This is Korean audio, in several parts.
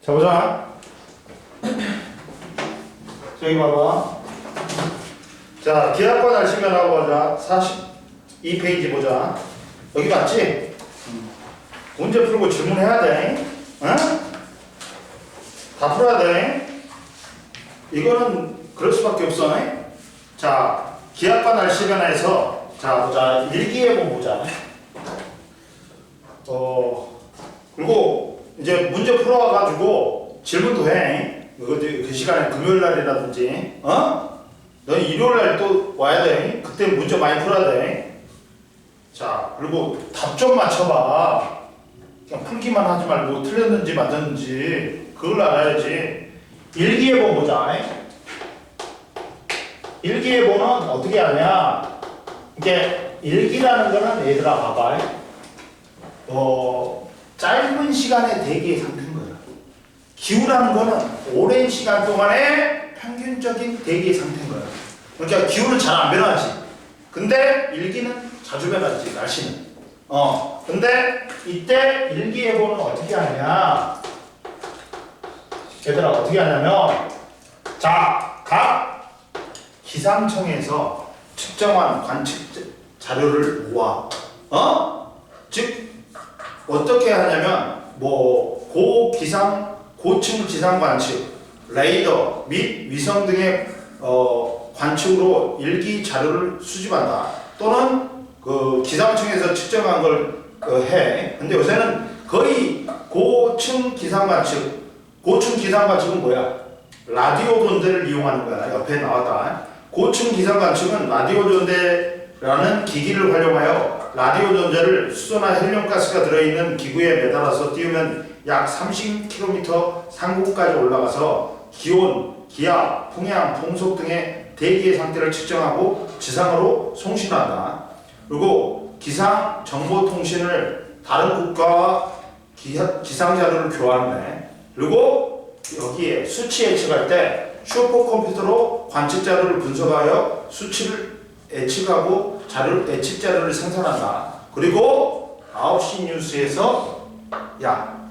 자, 보자. 저기 봐봐. 자, 기압과 날씨변하고 보자. 42페이지 보자. 여기 맞지? 문제 풀고 질문해야 돼. 응? 다 풀어야 돼. 이거는 그럴 수밖에 없어. 자, 기압과 날씨변에서 자, 보자. 일기예보 보자. 그리고 이제 문제 풀어와가지고 질문도 해. 그 시간에 금요일 날이라든지, 너 일요일 날 또 와야 돼. 그때 문제 많이 풀어야 돼. 자, 그리고 답 좀 맞춰봐. 그냥 풀기만 하지 말고 틀렸는지 맞았는지 그걸 알아야지. 일기예보 보자. 일기예보는 어떻게 하냐? 이게 일기라는 거는 얘들아 봐봐. 짧은 시간의 대기의 상태인 거야. 기후라는 거는 오랜 시간 동안의 평균적인 대기의 상태인 거야. 그러니까 기후는 잘 안 변하지. 근데 일기는 자주 변하지, 날씨는. 근데 이때 일기예보는 어떻게 하냐? 얘들아 어떻게 하냐면, 자, 각 기상청에서 측정한 관측 자료를 모아. 즉 어떻게 하냐면 고층 기상 관측, 레이더 및 위성 등의 관측으로 일기 자료를 수집한다. 또는 그 기상청에서 측정한 걸 해. 근데 요새는 거의 고층 기상 관측은 뭐야? 라디오 존대를 이용하는 거야. 옆에 나왔다. 고층 기상 관측은 라디오 존대라는 기기를 활용하여 라디오 존재를 수소나 헬륨가스가 들어있는 기구에 매달아서 띄우면 약 30km 상공까지 올라가서 기온, 기압, 풍향, 풍속 등의 대기의 상태를 측정하고 지상으로 송신한다. 그리고 기상 정보통신을 다른 국가와 기상 자료를 교환해. 그리고 여기에 수치 예측할 때 슈퍼컴퓨터로 관측 자료를 분석하여 수치를 예측하고 예측 자료를 생산한다. 그리고 9시 뉴스에서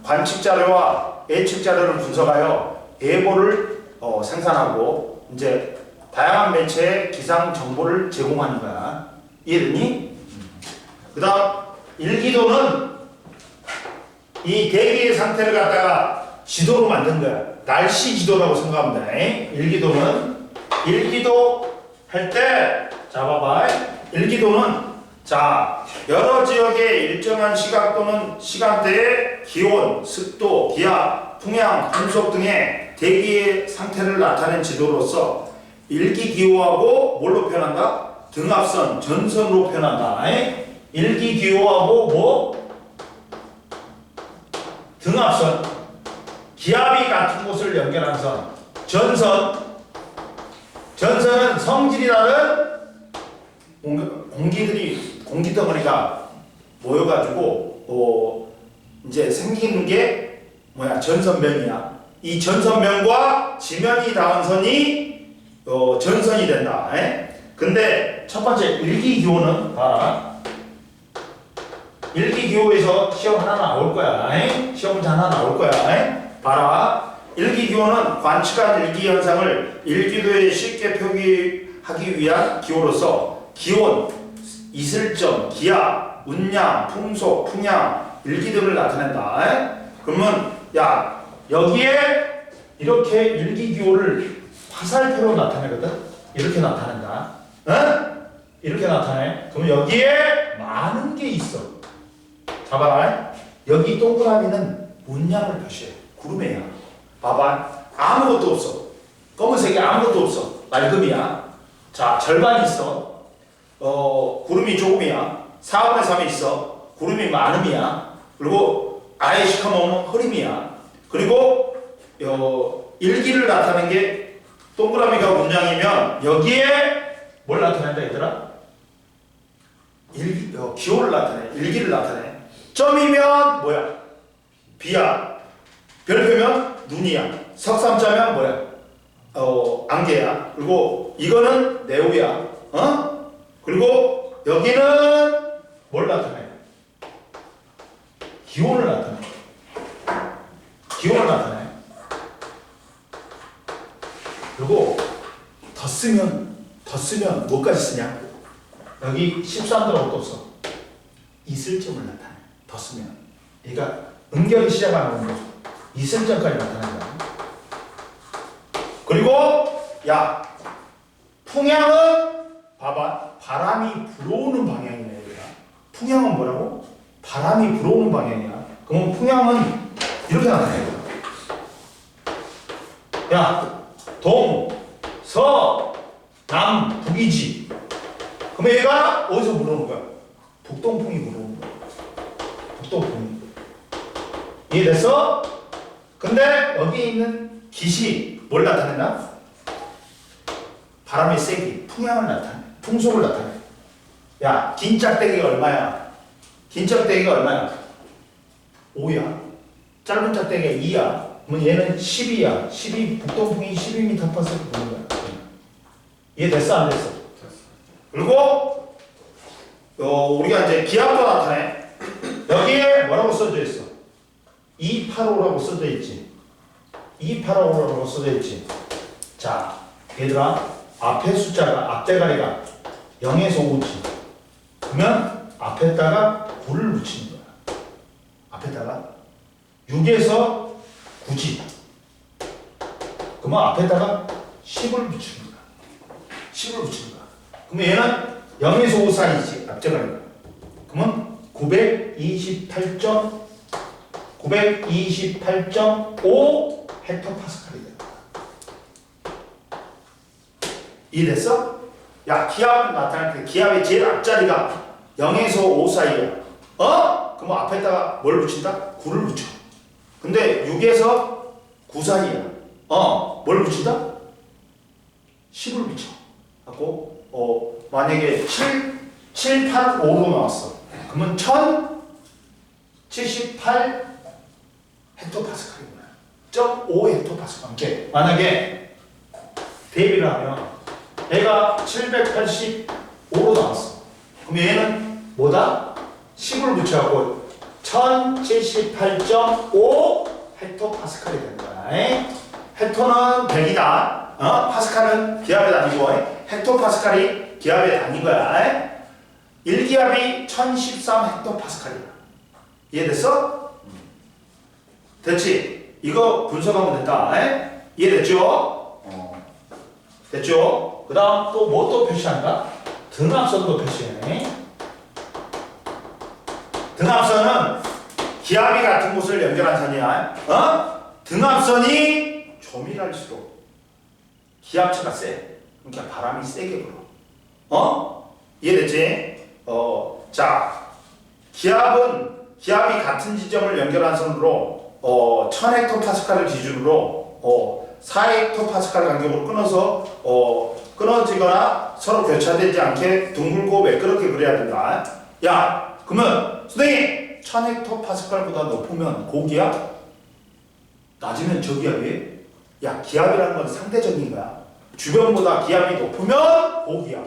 관측 자료와 예측 자료를 분석하여 예보를 생산하고 이제 다양한 매체에 기상 정보를 제공하는 거야. 이해됐니? 그다음 일기도는 이 대기의 상태를 갖다가 지도로 만든 거야. 날씨 지도라고 생각하면 돼. 일기도 할 때 자 봐봐. 일기도는 자 여러 지역의 일정한 시각 또는 시간대의 기온, 습도, 기압, 풍향, 풍속 등의 대기의 상태를 나타낸 지도로서 일기기호하고 뭘로 표현한다? 등압선, 전선으로 표현한다. 일기기호하고 등압선, 기압이 같은 곳을 연결한 선, 전선은 성질이라는 공기덩어리가 모여가지고 이제 생기는 게 전선면이야. 이 전선면과 지면이 닿은 선이 전선이 된다. 근데 첫 번째 일기기호는 봐라. 일기기호에서 시험 하나 나올 거야. 시험 문제 하나 나올 거야. 봐라. 일기기호는 관측한 일기 현상을 일기도에 쉽게 표기하기 위한 기호로서 기온, 이슬점, 기압, 운량, 풍속, 풍향, 일기 등을 나타낸다. 그러면 여기에 이렇게 일기기호를 화살표로 나타내거든. 이렇게 나타낸다. 이렇게 나타내. 그럼 여기에 많은 게 있어. 봐봐. 여기 동그라미는 운량을 표시해. 구름이야. 봐봐. 아무것도 없어. 검은색이 아무것도 없어. 맑음이야. 자, 절반이 있어. 구름이 조금이야. 4분의 3이 있어. 구름이 많음이야. 그리고 아예 시커먼 흐림이야. 그리고 일기를 나타낸 게 동그라미가 운량이면 여기에 뭘 나타낸다 얘들아? 기호를 나타내. 일기를 나타내. 점이면 뭐야? 비야. 별표면 눈이야. 석삼자면 뭐야? 안개야. 그리고 이거는 네오야. 그리고 여기는 뭘 나타내? 기온을 나타내. 그리고 더 쓰면 뭐까지 쓰냐? 여기 13도라고 또 써. 이슬점을 나타내. 더 쓰면. 그러니까 은결이 시작하는 거죠. 이슬점까지 나타낸다. 그리고 야, 풍향은 봐봐. 바람이 불어오는 방향이네. 얘들아. 풍향은 뭐라고? 바람이 불어오는 방향이야. 그러면 풍향은 이렇게 나타내. 야, 동, 서, 남, 북이지. 그러면 얘가 어디서 불어오는 거야? 북동풍이 불어오는 거야. 북동풍이. 이해됐어? 근데 여기 있는 기시 뭘 나타내나? 바람의 세기, 풍향을 나타내. 풍속을 나타내. 야, 긴 짝대기가 얼마야? 긴 짝대기가 얼마야? 5야. 짧은 짝대기가 2야. 그러면 얘는 10이야. 12, 북동풍이 12m/s 부는 거야. 이해됐어? 안 됐어? 그리고 우리가 이제 기압도 나타내. 여기에 뭐라고 써져 있어? 285라고 써져 있지. 285라고 써져 있지. 자, 얘들아, 앞에 숫자가 앞대가리가 0에서 5지. 그러면 앞에다가 9를 붙이는 거야. 앞에다가 6에서 9지. 그러면 앞에다가 10을 붙이는 거야. 10을 붙이는 거야. 그러면 얘는 0에서 5 사이지. 앞대가리가. 그러면 928.5 헥토파스칼이 된다. 이해됐어? 야, 기압을 나타낼 때 기압의 제일 앞자리가 0에서 5 사이야. 그럼 앞에다가 뭘 붙인다? 9를 붙여. 근데 6에서 9 사이야. 뭘 붙인다? 10을 붙여. 하고 만약에 7, 8, 5로 나왔어. 그러면 1078 헥토파스칼인 거야. 0.5 헥토파스칼. 이렇게 만약에 대비를 하면 얘가 785로 나왔어. 그럼 얘는 뭐다? 10을 붙여갖고 1078.5 헥토파스칼이 되는 거야. 헥토는 100이다. 파스칼은 기압의 단위고 헥토파스칼이 기압의 단위인 거야. 1기압이 1013 헥토파스칼이야. 이해됐어? 됐지? 이거 분석하면 된다. 이해됐죠? 됐죠? 그 다음 또 뭐 또 표시한다? 등압선도 표시해. 등압선은 기압이 같은 곳을 연결한 선이야. 등압선이 조밀할수록 기압차가 세. 그러니까 바람이 세게 불어. 이해됐지? 자, 기압이 같은 지점을 연결한 선으로 1000헥토파스칼을 기준으로 4헥토파스칼 간격으로 끊어서 끊어지거나 서로 교차되지 않게 둥글고 매끄럽게 그려야 된다. 야, 그러면 선생님 1000헥토파스칼보다 높으면 고기압? 낮으면 저기압이에요? 야, 기압이라는 건 상대적인 거야. 주변보다 기압이 높으면 고기압,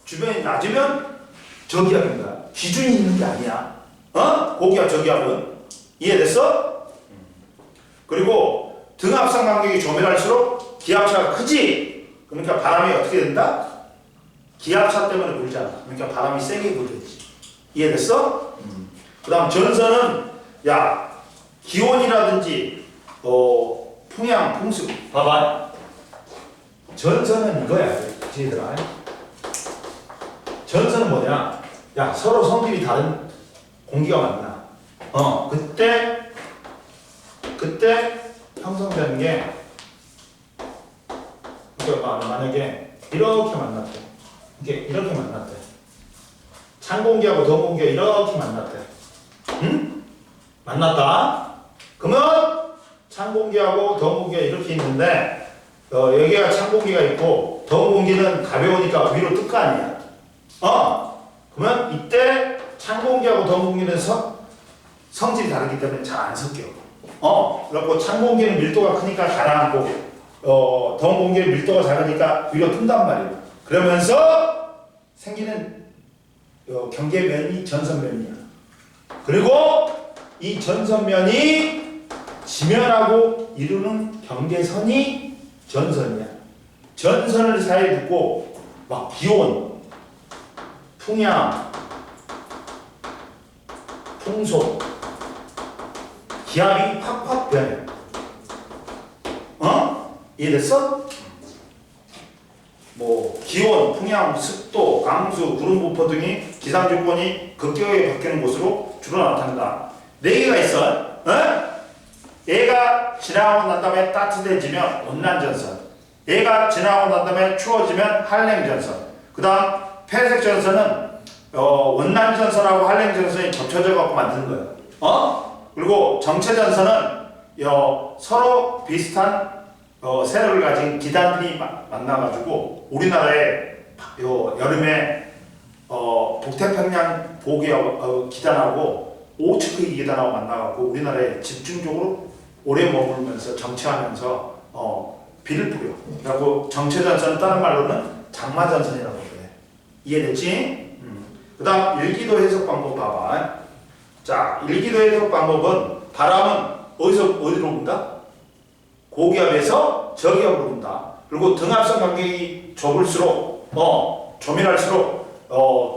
주변이 낮으면 저기압인 거야. 기준이 있는 게 아니야. 고기압, 저기압은. 이해됐어? 그리고 등압선 간격이 조밀할수록 기압차가 크지? 그러니까 바람이 어떻게 된다? 기압차 때문에 불잖아. 그러니까 바람이 세게 불겠지. 이해됐어? 그 다음 전선은 야, 기온이라든지 풍향, 풍수 봐봐. 전선은 이거야. 얘들아. 전선은 뭐냐? 야, 서로 성질이 다른 공기가 만나. 그때 형성되는 게, 그러니까 만약에 이렇게 만났대. 이렇게 만났대. 찬 공기하고 더운 공기가 이렇게 만났대. 응? 만났다. 그러면 찬 공기하고 더운 공기가 이렇게 있는데, 여기가 찬 공기가 있고 더운 공기는 가벼우니까 위로 뜰 거 아니야. 그러면 이때 찬 공기하고 더운 공기는 성질이 다르기 때문에 잘 안 섞여. 그래갖고 찬 공기는 밀도가 크니까 가라앉고, 더운 공기는 밀도가 작으니까 위로 뜬단 말이에요. 그러면서 생기는 경계면이 전선면이야. 그리고 이 전선면이 지면하고 이루는 경계선이 전선이야. 전선을 사이에 두고 막 기온, 풍향, 풍속, 기압이 팍팍 변해. 이해됐어? 뭐 기온, 풍향, 습도, 강수, 구름 부포 등이 기상 조건이 급격하게 바뀌는 곳으로 주로 나타난다. 네 개가 있어. 얘가 지나고 난 다음에 따뜻해지면 온난전선, 얘가 지나고 난 다음에 추워지면 한랭전선, 그 다음 폐색전선은 온난전선하고 한랭전선이 겹쳐져 갖고 만드는 거예요. 그리고 정체전선은 서로 비슷한 세력을 가진 기단들이 만나가지고 우리나라의 여름에 북태평양 보기 기단하고 오츠크기 기단하고 만나갖고 우리나라에 집중적으로 오래 머물면서 정체하면서 비를 뿌려. 그리고 정체전선은 다른 말로는 장마전선이라고 그래. 이해됐지? 그 다음 일기도 해석 방법 봐봐. 자, 일기도 해석 방법은 바람은 어디로 분다? 고기압에서 저기압으로 분다. 그리고 등압선 간격이 좁을수록 조밀할수록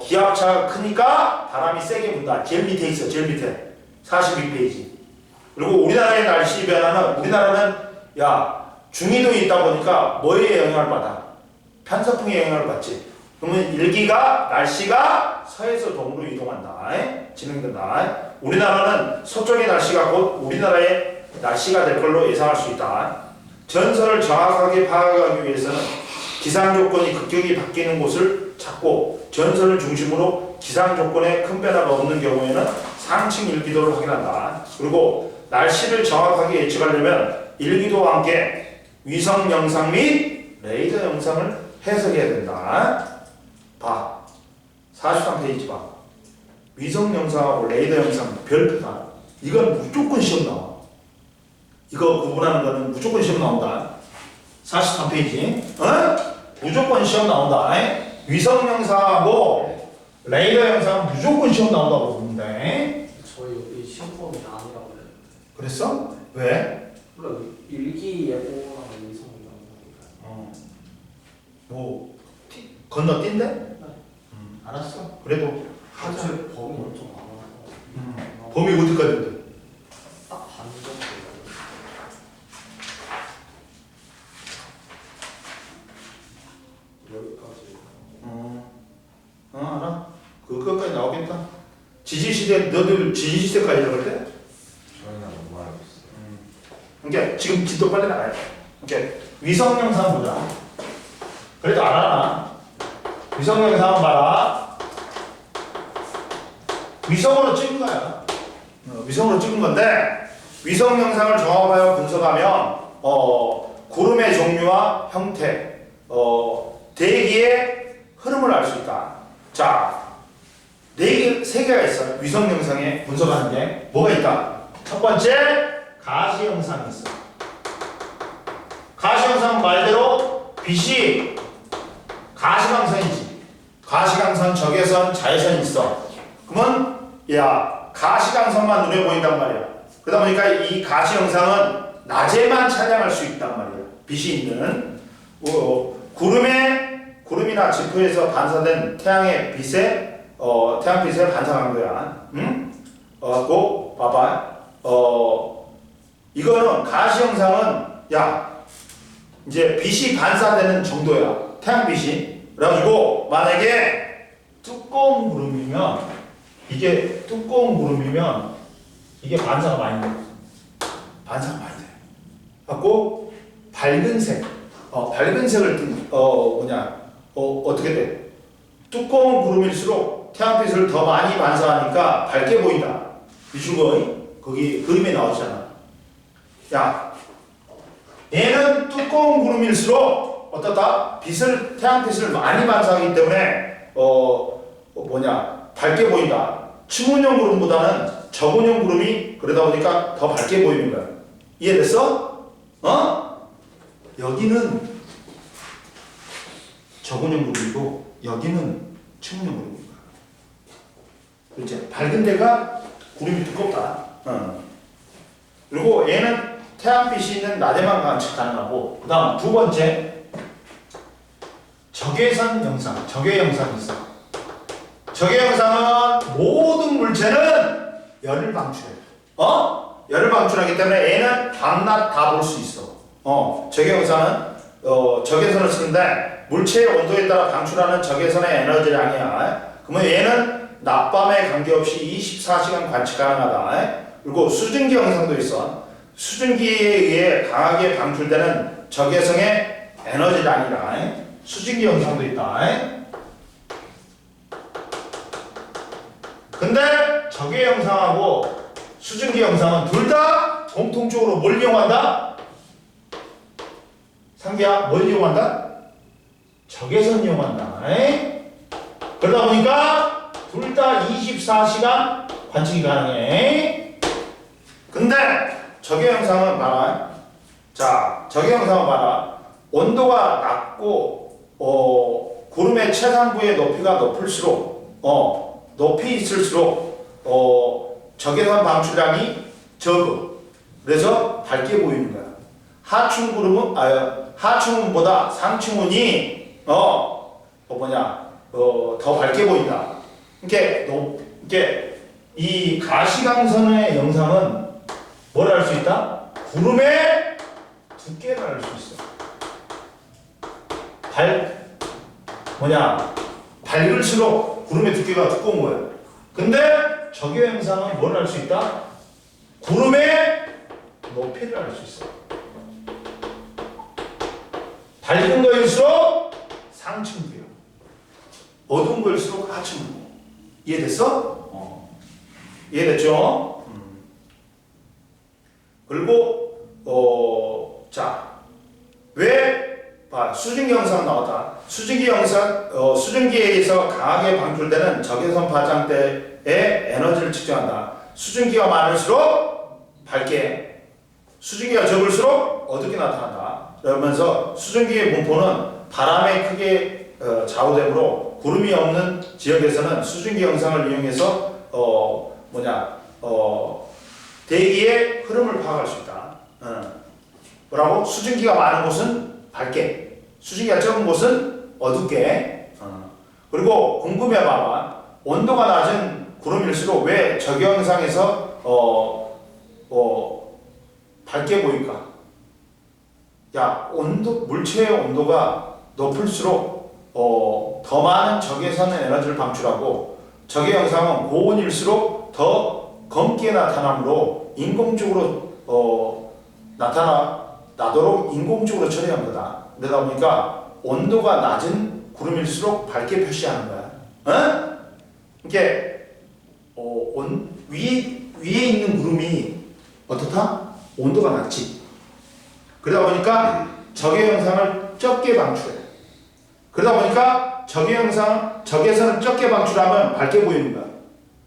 기압차가 크니까 바람이 세게 분다. 제일 밑에 있어. 제일 밑에 42페이지. 그리고 우리나라의 날씨 변화는 우리나라는 중위도에 있다 보니까 뭐에 영향을 받아? 편서풍의 영향을 받지. 그러면 일기가 날씨가 서에서 동으로 이동한다. 진행된다. 우리나라는 서쪽의 날씨가 곧 우리나라의 날씨가 될 걸로 예상할 수 있다. 전선을 정확하게 파악하기 위해서는 기상 조건이 급격히 바뀌는 곳을 찾고 전선을 중심으로 기상 조건에 큰 변화가 없는 경우에는 상층 일기도를 확인한다. 그리고 날씨를 정확하게 예측하려면 일기도와 함께 위성 영상 및 레이더 영상을 해석해야 된다. 봐. 43페이지 봐. 위성 영상하고 레이더 영상 별표다. 이건 무조건 시험 나와. 이거 구분하는 거는 무조건 시험 나온다. 43페이지. 무조건 시험 나온다. 위성 영상하고 레이더 영상은 무조건 시험 나온다고 봅니다. 저희 여기 시험 범위 아니라고 그랬는데. 그랬어? 왜? 몰라, 일기 예보랑 위성 영상이니까. 뭐 건너뛴대? 알았어. 그래도 하자. 범위 엄청 많아서. 범위 어디까지인데? 딱 반 정도. 여기까지. 알아. 그것까지 나오겠다. 지지시대, 너들 지지시대까지 나갈 때? 저희는 못 알고 있어요. 그러니까 지금 진도 빨리 나가야 돼. 그러니까 위성 영상 보자. 그래도 알아나? 위성 영상 봐라. 위성으로 찍은 거야. 위성으로 찍은 건데 위성 영상을 종합하여 분석하면 구름의 종류와 형태, 대기의 흐름을 알 수 있다. 자, 세 개가 있어. 위성 영상에 분석하는 게 뭐가 있다? 첫 번째, 가시 영상이 있어. 가시 영상은 말대로 빛이 가시광선이지. 가시광선, 적외선, 자외선이 있어. 그러면 가시광선만 눈에 보인단 말이야. 그러다 보니까 이 가시 영상은 낮에만 촬영할 수 있단 말이야. 빛이 있는 구름이나 지표에서 반사된 태양의 빛에 태양빛에 반사한 거야. 응? 꼭 봐봐. 이거는 가시 영상은 이제 빛이 반사되는 정도야. 태양빛이. 그래가지고 만약에 두꺼운 구름이면 이게 반사가 많이 돼. 반사가 많이 돼. 갖고 밝은 색. 밝은 색을 어떻게 돼? 두꺼운 구름일수록 태양빛을 더 많이 반사하니까 밝게 보인다. 비춘 거 거기 그림에 나오잖아. 얘는 두꺼운 구름일수록 어떻다? 태양빛을 많이 반사하기 때문에 밝게 보인다. 층운형 구름보다는 저운형 구름이 그러다 보니까 더 밝게 보이는 거야. 이해됐어? 여기는 저운형 구름이고 여기는 층운형 구름인 거야. 그렇지? 밝은 데가 구름이 두껍다. 그리고 얘는 태양빛이 있는 낮에만 관측 가능하고, 그 다음 두 번째, 적외선 영상, 적외 영상이 있어. 적외 영상은 모든 물체는 열을 방출해. 열을 방출하기 때문에 얘는 밤낮 다 볼 수 있어. 적외 영상은 적외선을 쓰는데 물체의 온도에 따라 방출하는 적외선의 에너지량이야. 그러면 얘는 낮밤에 관계없이 24시간 관측 가능하다. 그리고 수증기 영상도 있어. 수증기에 의해 강하게 방출되는 적외선의 에너지량이라. 수증기 영상도 있다. 근데 적외 영상하고 수증기 영상은 둘 다 공통적으로 뭘 이용한다? 상기야, 뭘 이용한다? 적외선 이용한다. 그러다 보니까 둘 다 24시간 관측이 가능해. 근데 적외 영상은 봐라. 자, 적외 영상은 봐라. 온도가 낮고 구름의 최상부의 높이가 높을수록 높이 있을수록 적외선 방출량이 적어. 그래서 밝게 보이는 거야. 하층 구름은 하층운보다 상층운이 더 밝게 보인다. 이게 이 가시광선의 영상은 뭘 알 수 있다? 구름의 두께를 알 수 있어. 밝을수록 구름의 두께가 두꺼운 거야. 근데 적외 영상은 뭘 알 수 있다? 구름의 높이를 알 수 있어. 밝은 거일수록 상층부야. 어두운 거일수록 하층부. 이해됐어? 이해됐죠? 그리고 왜 수증기 영상 나왔다. 수증기 영상 수증기에 의해서 강하게 방출되는 적외선 파장대의 에너지를 측정한다. 수증기가 많을수록 밝게, 수증기가 적을수록 어둡게 나타난다. 그러면서 수증기의 분포는 바람에 크게 좌우되므로 구름이 없는 지역에서는 수증기 영상을 이용해서 대기의 흐름을 파악할 수 있다. 뭐라고? 수증기가 많은 곳은 밝게, 수증기가 적은 곳은 어둡게. 그리고 궁금해 봐봐. 온도가 낮은 구름일수록 왜 적외 영상에서 밝게 보일까? 물체의 온도가 높을수록 더 많은 적외선 에너지를 방출하고 적외 영상은 고온일수록 더 검게 나타나므로 인공적으로 나도록 인공적으로 처리한 거다. 그러다 보니까 온도가 낮은 구름일수록 밝게 표시하는 거야. 이게 위에 있는 구름이 어떻다? 온도가 낮지. 그러다 보니까 적외 영상을 적게 방출해. 그러다 보니까 적외선을 적게 방출하면 밝게 보이는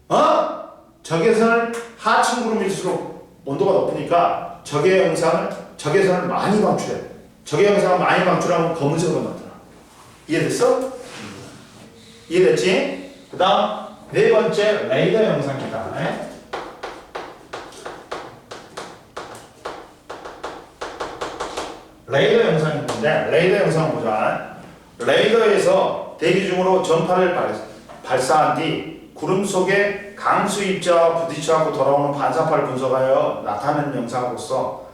거야. 적외선을 하층 구름일수록 온도가 높으니까 적외선을 많이 방출해. 적외 영상을 많이 방출하면 검은색으로 나타나. 이해됐어? 이해됐지? 그 다음 네 번째 레이더 영상입니다. 레이더 영상이 있는데 레이더 영상 보자. 레이더에서 대기 중으로 전파를 발사한 뒤 구름 속에 강수 입자와 부딪혀하고 돌아오는 반사파를 분석하여 나타내는 영상으로서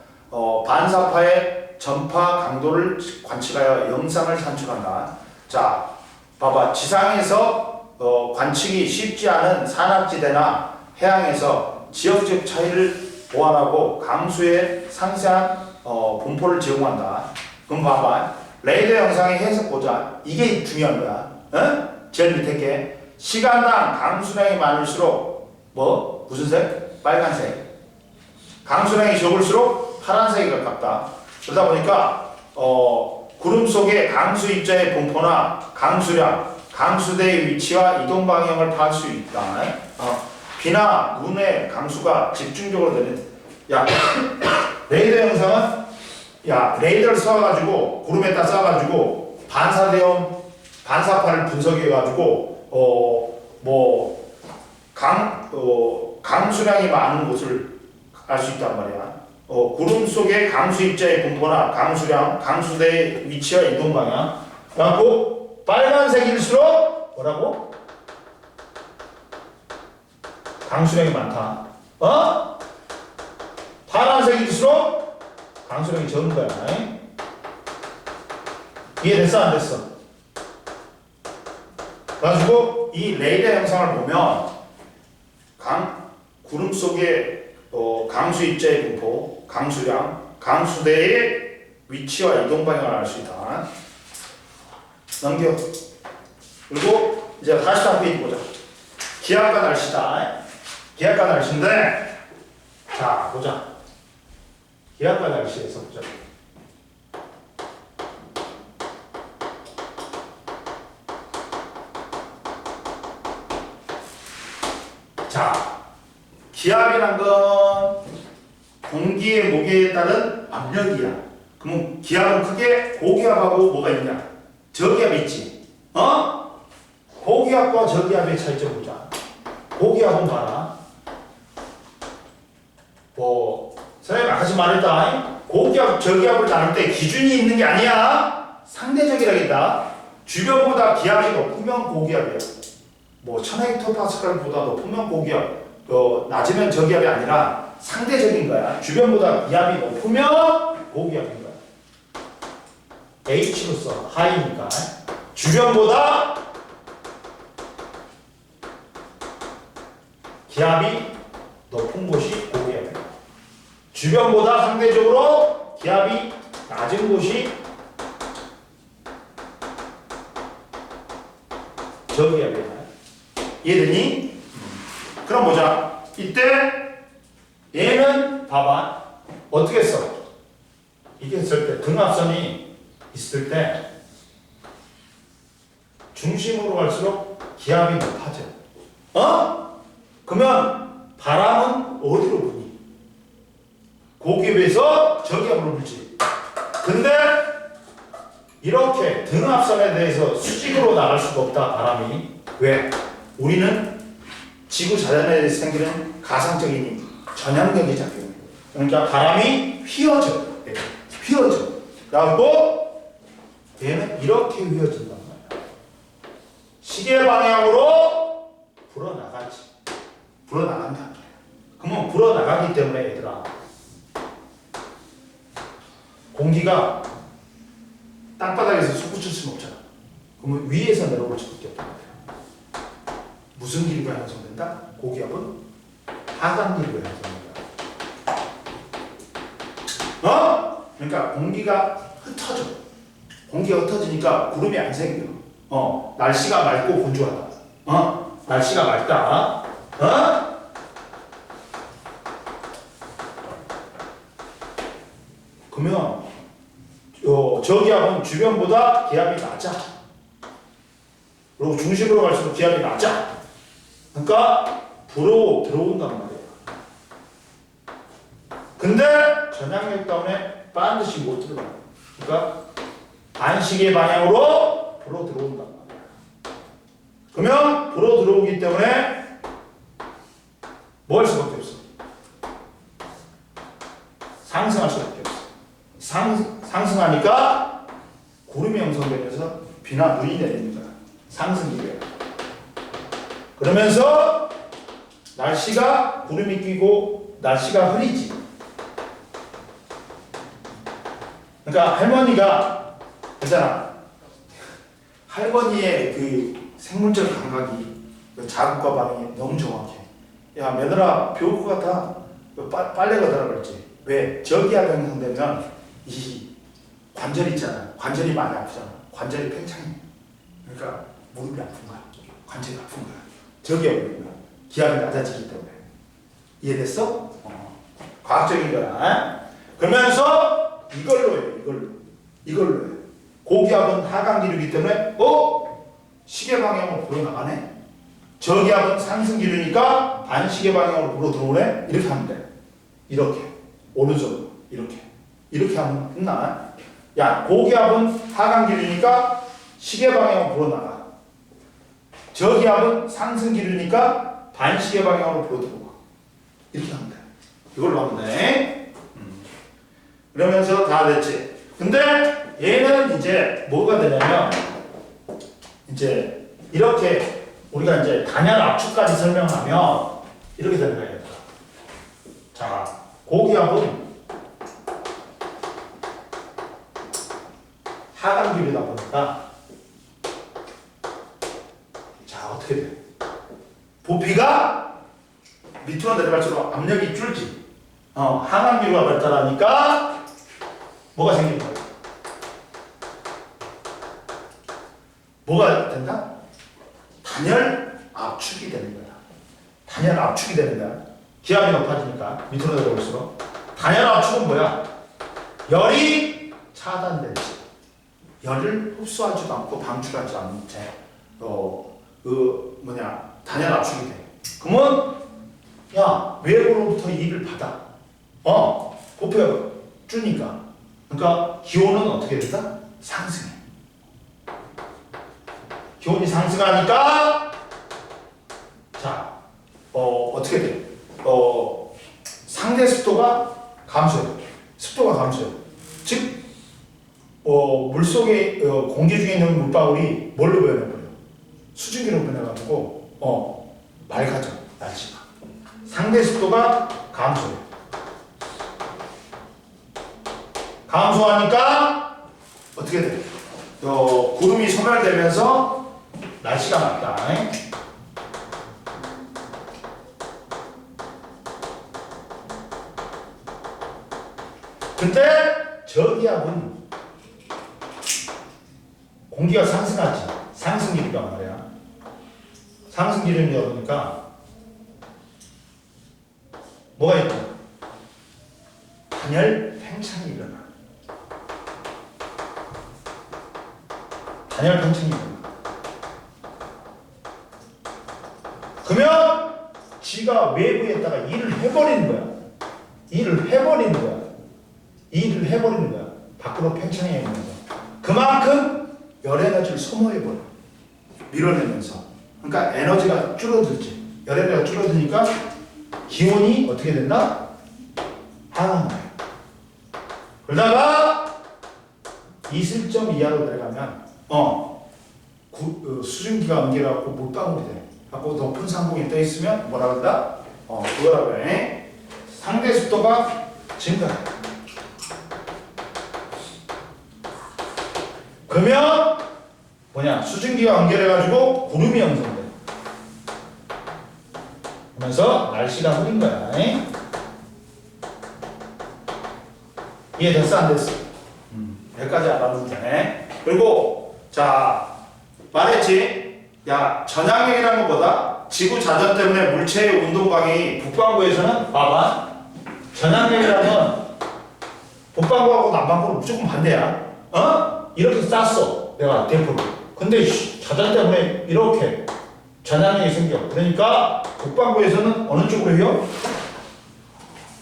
반사파의 전파 강도를 관측하여 영상을 산출한다. 자, 봐봐. 지상에서 관측이 쉽지 않은 산악지대나 해양에서 지역적 차이를 보완하고 강수의 상세한 분포를 제공한다. 그럼 봐봐. 레이더 영상의 해석 보자. 이게 중요한 거야. 제일 밑에 게 시간당 강수량이 많을수록 무슨 색? 빨간색. 강수량이 적을수록 파란색에 가깝다. 그러다 보니까 구름 속의 강수 입자의 분포나 강수량, 강수대의 위치와 이동 방향을 파악할 수 있다. 비나 눈의 강수가 집중적으로 되는. 레이더 영상은 레이더를 쏴가지고 구름에다 쏴가지고 반사파를 분석해가지고 강수량이 많은 곳을 알 수 있단 말이야. 구름 속의 강수 입자의 분포나 강수량, 강수대의 위치와 이동 방향, 그리고 빨간색일수록 뭐라고? 강수량이 많다. 어? 파란색일수록 강수량이 적은 거야. 이해됐어? 안 됐어? 그래가지고 이 레이더 형상을 보면 구름 속에 강수 입자의 분포, 강수량, 강수대의 위치와 이동 방향을 알 수 있다. 넘겨. 그리고 이제 44페이지 보자. 기압과 날씨다. 기압과 날씨인데, 자 보자. 기압과 날씨에서 보자. 자, 기압이란 건 공기의 무게에 따른 압력이야. 그럼 기압은 크게 고기압하고 뭐가 있냐? 저기압이 있지. 고기압과 저기압의 차이점 보자. 고기압은 봐라. 선생님 아까 말했다. 고기압, 저기압을 나눌 때 기준이 있는 게 아니야. 상대적이라겠다. 주변보다 기압이 높으면 고기압이야. 1000헥토파스칼보다 높으면 고기압, 낮으면 저기압이 아니라 상대적인 거야. 주변보다 기압이 높으면 고기압인 거야. H로서 하이니까 주변보다 기압이 높은 곳이 고기압이야. 주변보다 상대적으로 기압이 낮은 곳이 저기압이야. 이해되니? 그럼 보자. 이때 얘는 봐봐. 어떻게 써? 이게 했을 때 등압선이 있을 때 중심으로 갈수록 기압이 높아져. 그러면 바람은 어디로 부니? 고기압에서 저기압으로 불지. 근데 이렇게 등압선에 대해서 수직으로 나갈 수가 없다. 바람이. 왜? 우리는 지구 자연에 생기는 가상적인 힘, 전향력이 작용해. 그러니까 바람이 휘어져. 휘어져. 그리고 얘는 이렇게 휘어진단 말이야. 시계 방향으로 불어나가지. 불어나간다. 그러면 불어나가기 때문에 얘들아, 공기가 땅바닥에서 솟구칠 수는 없잖아. 그러면 위에서 내려올 수밖에 없단 말이야. 무슨 기류가 형성된다? 고기압은 하강 기류가 형성된다. 그러니까 공기가 흩어져. 공기가 흩어지니까 구름이 안 생겨. 날씨가 맑고 건조하다. 날씨가 맑다. 그러면 저기압은 주변보다 기압이 낮아. 그리고 중심으로 갈수록 기압이 낮아. 그러니까 불어 들어온단 말이야. 근데 전향력 때문에 반드시 못 들어가. 그러니까 반시계 방향으로 불어 들어온단 말이야. 그러면 불어 들어오기 때문에 뭐 할 수밖에 없어? 상승할 수밖에 없어. 상승하니까 구름이 형성되면서 비나 눈이 내리는 거야. 상승기류야. 그러면서 날씨가 구름이 끼고 날씨가 흐리지. 그러니까 할머니가 있잖아. 할머니의 그 생물적 감각이 그 자극과 반응이 너무 정확해. 야, 며느라 비 올 것 같아. 빨래 걷으라 그랬지. 왜? 저기압 형성되면 이 관절 있잖아. 관절이 많이 아프잖아. 관절이 팽창해. 그러니까 무릎이 아픈 거야. 관절이 아픈 거야. 저기압이 거야. 기압이 낮아지기 때문에. 이해됐어? 과학적인 거야. 그러면서 이걸로 해요. 이걸로 해요. 고기압은 하강 기류이기 때문에 시계 방향으로 불어 나가네. 저기압은 상승 기류니까 반시계 방향으로 불어 들어오네. 이렇게 하면 돼. 이렇게 오른쪽으로 이렇게 하면 끝나. 야, 고기압은 하강 기류니까 시계 방향으로 불어 나가. 저기압은 상승 기류니까 반시계 방향으로 불어 들어와. 이렇게 하면 돼. 이걸로 하면 돼. 그러면서 다 됐지. 근데 얘는 이제 뭐가 되냐면 이제 이렇게 우리가 이제 단열 압축까지 설명하면 이렇게 되는 거예요. 자, 고기압은 하강기류다 보니까 자 어떻게 돼? 부피가 밑으로 내려갈수록 압력이 줄지. 하강기류가 발달하니까 뭐가 생기는 거야? 뭐가 된다? 단열 압축이 되는 거야. 단열 압축이 되는 거야. 기압이 높아지니까 밑으로 내려올수록. 단열 압축은 뭐야? 열이 차단되지. 열을 흡수하지도 않고 방출하지 않는 채 단열 압축이 돼. 그러면 야 외부로부터 일을 받아. 부피가 주니까. 그러니까 기온은 어떻게 된다? 상승해. 기온이 상승하니까 자 어떻게 돼? 상대 습도가 감소해. 습도가 감소해. 즉 물속에 공기 중에 있는 물방울이 뭘로 변해버려? 수증기로 변해가지고 맑아져 날씨가. 상대 습도가 감소해. 감소하니까 어떻게 돼? 구름이 소멸되면서 날씨가 맑다. 근데 저기압은 공기가 상승하지. 상승기류가 말이야. 상승기류는 그러니까 뭐가 있다? 단열 팽창이 일어나. 단열 팽창이 일어나. 그러면 지가 외부에다가 일을 해버리는 거야. 일을 해버리는 거야. 밖으로 팽창해 있는 거. 그만큼 열 에너지를 소모해버려. 밀어내면서. 그러니까 에너지가 줄어들지. 열 에너지가 줄어드니까 기온이 어떻게 된다? 하강해요. 그러다가 이슬점 이하로 내려가면 수증기가 엉겨갖고 물방울이 돼. 갖고 높은 상공에 떠 있으면 뭐라 그런다? 그거라고 해. 상대 습도가 증가해. 그러면 수증기가 연결해가지고 구름이 형성돼. 그러면서 날씨가 흐린 거야. 이해됐어 안 됐어? 여기까지 알아두면 되네. 그리고 자 말했지. 야 전향력이라는 것보다 지구 자전 때문에 물체의 운동 방향이 북반구에서는 봐봐. 전향력이라면 북반구하고 남반구는 무조건 반대야. 이렇게 쌌어. 내가 대포를. 근데 자전 때문에 이렇게 전향력이 생겨. 그러니까 북반구에서는 어느 쪽으로 휘어?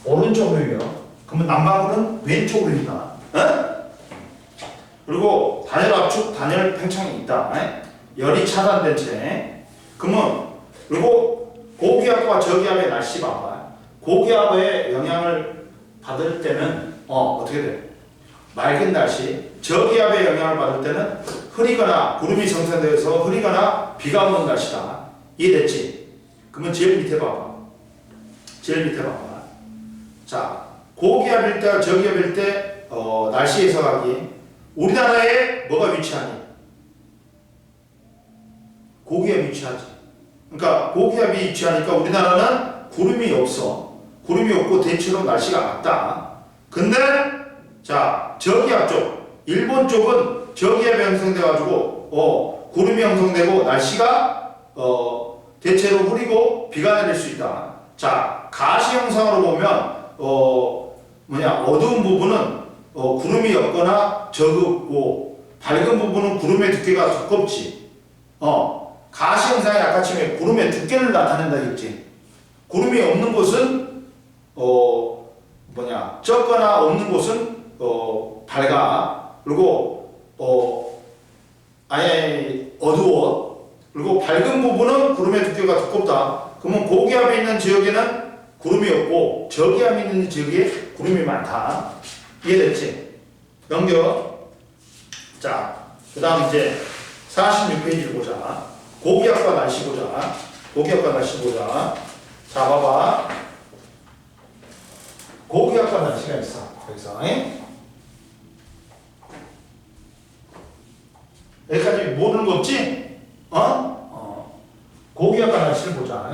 오른쪽으로 휘어. 그러면 남반구는 왼쪽으로 휘다. 그리고 단열 압축, 단열 팽창이 있다. 열이 차단된 채. 그러면 그리고 고기압과 저기압의 날씨 봐봐. 고기압의 영향을 받을 때는 어떻게 돼? 맑은 날씨. 저기압의 영향을 받을 때는 흐리거나 구름이 생성돼서 흐리거나 비가 오는 날씨다. 이해됐지? 그러면 제일 밑에 봐봐. 자, 고기압일 때, 저기압일 때 날씨 예상하기. 우리나라에 뭐가 위치하니? 고기압이 위치하지. 그러니까 고기압이 위치하니까 우리나라는 구름이 없어. 구름이 없고 대체로 날씨가 맑다. 근데 자 저기압 쪽, 일본 쪽은 저기압이 형성돼가지고 구름이 형성되고 날씨가 대체로 흐리고 비가 내릴 수 있다. 자 가시 형상으로 보면 어두운 부분은 구름이 없거나 적고 밝은 부분은 구름의 두께가 두껍지. 가시 형상이 아까 치면 구름의 두께를 나타낸다겠지. 구름이 없는 곳은 적거나 없는 곳은 밝아. 그리고 아예 어두워. 그리고 밝은 부분은 구름의 두께가 두껍다. 그러면 고기압이 있는 지역에는 구름이 없고 저기압이 있는 지역에 구름이 많다. 이해됐지? 넘겨. 자, 그 다음 이제 46페이지 보자. 고기압과 날씨 보자. 고기압과 날씨 보자. 자, 봐봐. 고기압과 날씨가 있어. 여기서. 여기까지 모르는 거 없지? 고기압과 날씨를 보자.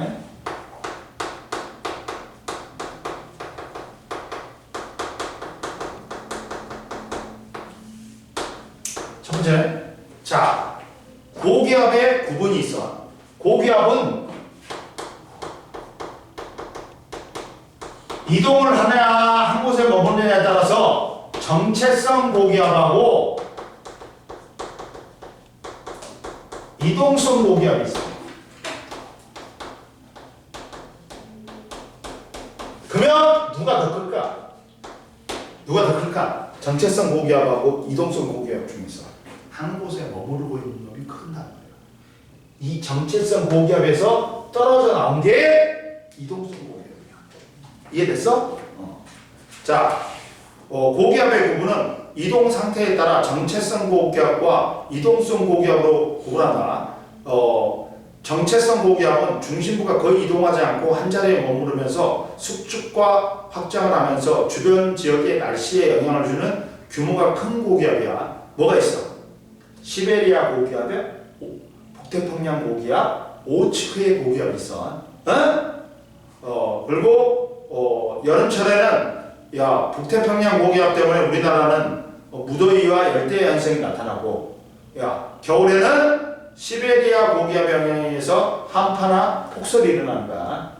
첫 번째. 자, 고기압의 구분이 있어. 고기압은 이동을 하느냐 한 곳에 머무느냐에 따라서 정체성 고기압하고 이동성 고기압이 있어. 그러면 누가 더 클까? 누가 더 클까? 정체성 고기압하고 이동성 고기압 중에서 한 곳에 머무르고 있는 놈이 큰단 말이에요. 이 정체성 고기압에서 떨어져 나온 게 이동성 고기압이야. 이해됐어? 자, 고기압의 구분은 이동 상태에 따라 정체성 고기압과 이동성 고기압으로 구분한다. 정체성 고기압은 중심부가 거의 이동하지 않고 한 자리에 머무르면서 숙축과 확장을 하면서 주변 지역의 날씨에 영향을 주는 규모가 큰 고기압이야. 뭐가 있어? 시베리아 고기압에 북태평양 고기압, 오츠크의 고기압이 있어. 그리고 여름철에는 북태평양 고기압 때문에 우리나라는 무더위와 열대 현상이 나타나고, 겨울에는 시베리아 고기압 영향에 의해서 한파나 폭설이 일어나는 거야.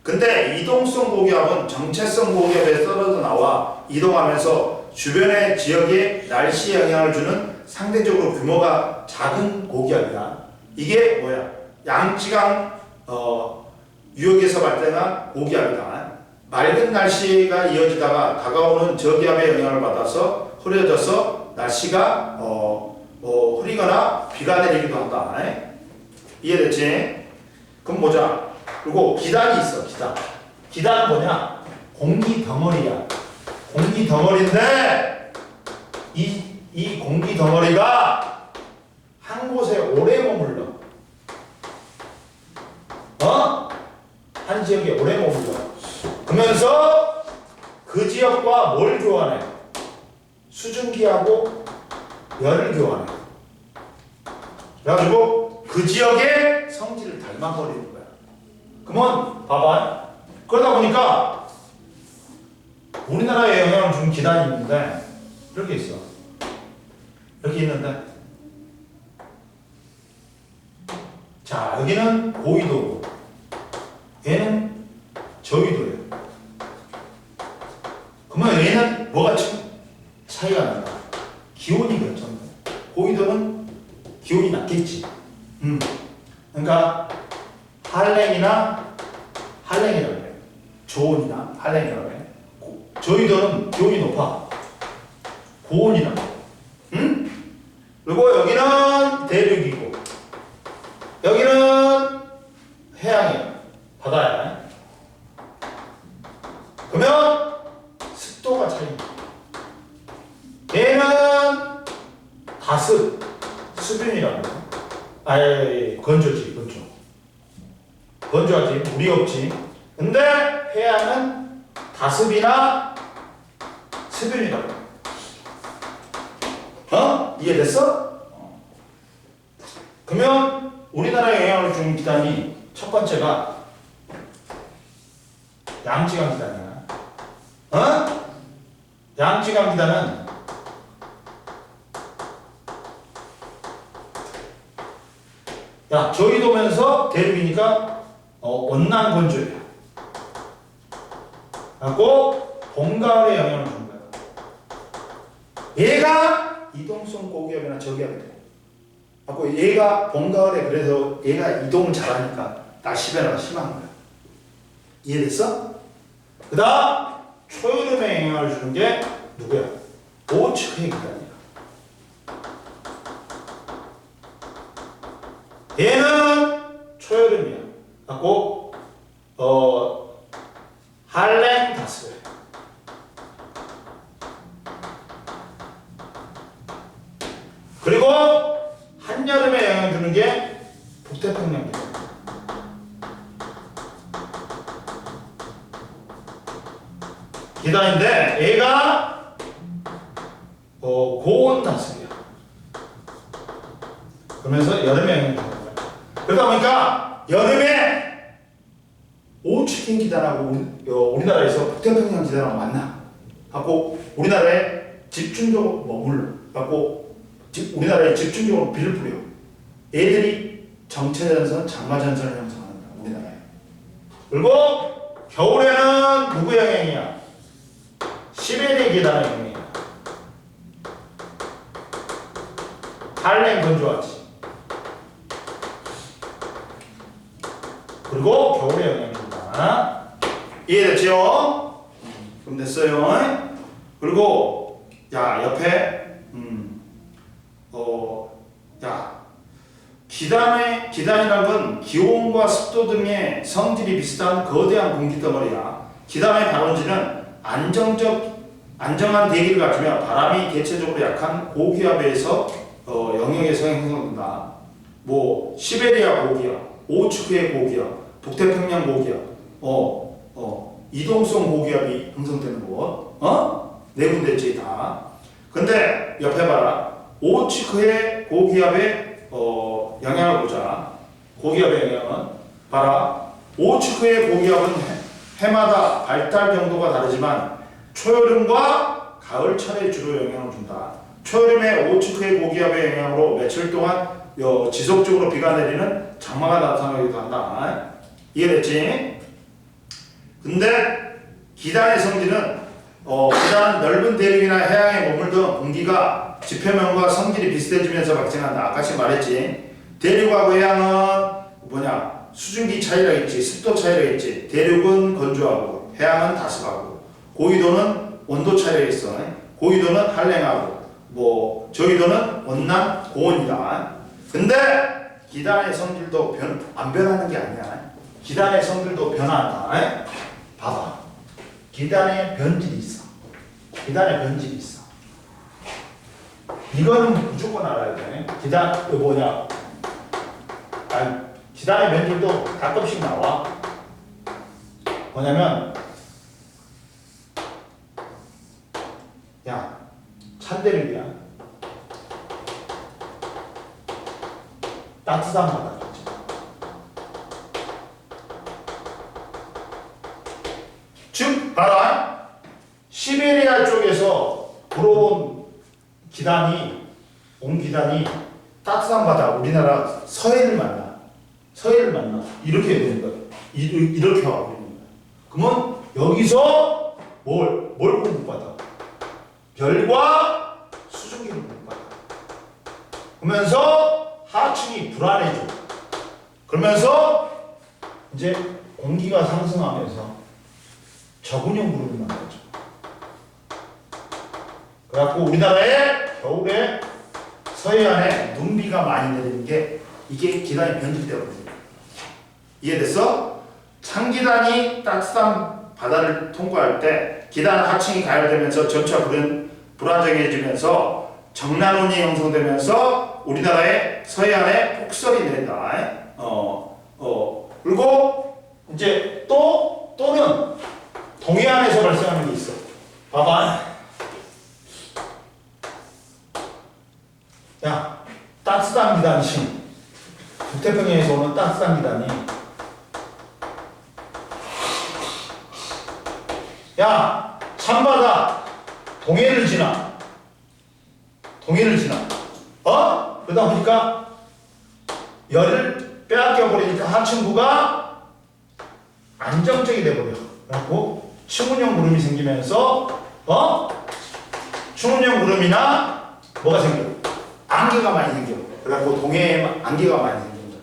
근데 이동성 고기압은 정체성 고기압에 떨어져 나와 이동하면서 주변의 지역에 날씨에 영향을 주는 상대적으로 규모가 작은 고기압이야. 이게 뭐야? 양지강 유역에서 발생한 고기압이다. 맑은 날씨가 이어지다가 다가오는 저기압의 영향을 받아서 흐려져서 날씨가 흐리거나 비가 내리기도 한다. 이해됐지? 그럼 보자. 그리고 기단이 있어. 기단은 뭐냐? 공기 덩어리야. 공기 덩어리인데 이 공기 덩어리가 한 곳에 오래 머물러. 한 지역에 오래 머물러. 그러면서 그 지역과 뭘 교환해? 수증기하고 열을 교환해. 그래가지고 그 지역의 성질을 닮아버리는 거야. 그러면 봐봐. 그러다 보니까 우리나라에 영향을 준 기단이 있는데 이렇게 있어. 이렇게 있는데, 자, 여기는 고위도고 얘는 저위도예요. 그러면 얘는 뭐가 차이가 나나? 기온이 결정돼. 고위도는 기온이 낮겠지. 그러니까 한랭이라고 해. 저온이나 한랭이라고 해. 저위도는 기온이 높아. 고온이라고 해. 그리고 여기는 대륙이고 여기는 해양이야. 바다야. 그러면 습도가 차이나. 얘는 다습, 수분이라고 해. 아예 건조지, 건조하지, 물이 없지. 근데 해양은 다습이나 수분이라고 해. 이해됐어? 그러면 우리나라에 영향을 주는 기단이 첫 번째가 양지강 기단이야. 양지강 기단은 저위도면서 대륙이니까 온난 건조해. 그리고 봄, 가을에 영향을 주는 거야. 얘가 이동성 고기압이나 저기압이 돼. 그리고 얘가 봄, 가을에 그래서 얘가 이동을 잘하니까 날씨 변화가 심한 거야. 이해됐어? 그 다음 초여름에 영향을 주는 게 누구야? 오츠크의 기단이야. 얘는 초여름이야. 그리고 한랭 다스베. 그리고 주는 게 북태평양 기단. 기단인데 얘가 고온 다스리야. 그러면서 여름에 영향을 주는 거야. 그러다 보니까 여름에 오츠킨 기단하고 우리나라에서 북태평양 기단하고 만나. 갖고 우리나라에 집중적으로 머물러. 갖고 우리나라에 집중적으로 비를 뿌려. 얘들이 정체전선, 장마전선을 형성한다. 우리나라에. 그리고 겨울에는 누구 영향이야? 시베리아 기단의 영향이야. 한랭 건조하지. 그리고 겨울에 영향이 준다. 이해됐죠? 그럼 됐어요. 그리고 야 옆에 기단이란 건 기온과 습도 등의 성질이 비슷한 거대한 공기 덩어리야. 기단의 발원지는 안정한 대기를 갖추며 바람이 대체적으로 약한 고기압에서 영역에서 형성된다. 뭐 시베리아 고기압, 오츠크의 고기압, 북태평양 고기압, 이동성 고기압이 형성되는 곳, 네 군데지 다. 근데 옆에 봐라. 오츠크의 고기압의 영향을 보자. 고기압의 영향은 봐라. 오츠크의 고기압은 해마다 발달 정도가 다르지만 초여름과 가을철에 주로 영향을 준다. 초여름에 오츠크의 고기압의 영향으로 며칠 동안 지속적으로 비가 내리는 장마가 나타나기도 한다. 이해됐지? 근데 기단의 성질은 기단 넓은 대륙이나 해양에 머물던 공기가 지표면과 성질이 비슷해지면서 발생한다. 아까 말했지. 대륙하고 해양은 수증기 차이가 있지, 습도 차이가 있지. 대륙은 건조하고 해양은 다습하고 고위도는 온도 차이가 있어. 고위도는 한랭하고 저기도는 온난 고온이다. 근데 기단의 성질도 안 변하는 게 아니야. 기단의 성질도 변한다. 봐봐. 기단에 변질이 있어. 기단에 변질이 있어. 이거는 무조건 알아야 돼. 기단의 변질도 가끔씩 나와. 뭐냐면, 찬대륙이야. 따뜻한 바다. 즉, 봐라. 시베리아 쪽에서 불어온 온 기단이 따뜻한 바다, 우리나라 서해를 만나. 이렇게 되는 거야. 이렇게 와버리는 거야. 그러면 여기서 뭘 공급받아? 별과 수증기를 공급받아. 그러면서 하층이 불안해져. 그러면서 이제 공기가 상승하면서 저군형 구름이 만들어져. 그래갖고 우리나라에 겨울에 서해안에 눈비가 많이 내리는 게 이게 기단이 변질되거든요. 이해됐어? 창기단이 따뜻한 바다를 통과할 때 기단 하층이 가열되면서 점차 불안정해지면서 정난운이 형성되면서 우리나라의 서해안에 폭설이 내린다. 그리고 이제 또는 동해안에서 발생하는 게 있어. 봐봐. 따뜻한 기단이 북태평양에서 오는 따뜻한 기단이 찬바다 동해를 지나. 그러다 보니까 열을 빼앗겨 버리니까 하층부가 안정적이 돼버려. 그래갖고 충운형 구름이 생기면서 충운형 구름이나 뭐가 생겨? 안개가 많이 생겨. 그래갖고 동해에 안개가 많이 생긴다.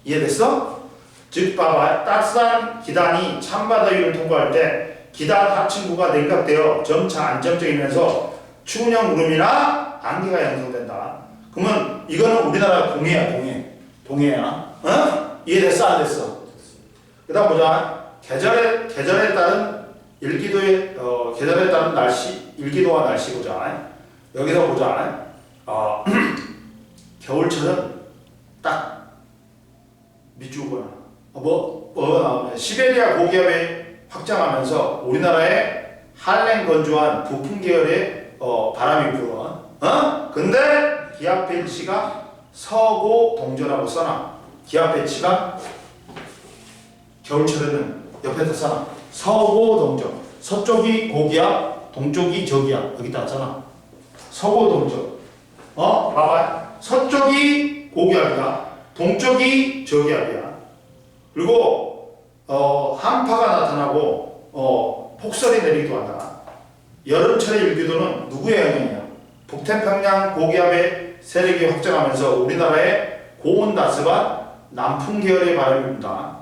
이해됐어? 즉 봐봐. 따뜻한 기단이 찬바다 위를 통과할 때 기단 하층부가 냉각되어 점차 안정적이면서 충운형 구름이나 안개가 형성된다. 그러면 이거는 우리나라 동해야. 이해됐어? 안 됐어? 그 다음 보자. 계절에 따른 계절에 따른 날씨, 일기도와 날씨 보자. 여기서 보자. 겨울철은 딱 밑줄거나 시베리아 고기압이 확장하면서 우리나라에 한랭 건조한 북풍 계열의 바람이 불어. 근데 기압 배치가 서고 동전하고 써놔. 기압 배치가 겨울철에는 옆에다 써놔. 서고 동전. 서쪽이 고기압, 동쪽이 저기압. 여기다 하잖아. 서고 동전. 봐봐. 서쪽이 고기압이야. 동쪽이 저기압이야. 그리고 한파가 나타나고 폭설이 내리기도 한다. 여름철의 일기도는 누구의 영향이야? 북태평양 고기압의 세력이 확장하면서 우리나라의 고온 다스가 남풍 계열의 바람이 분다.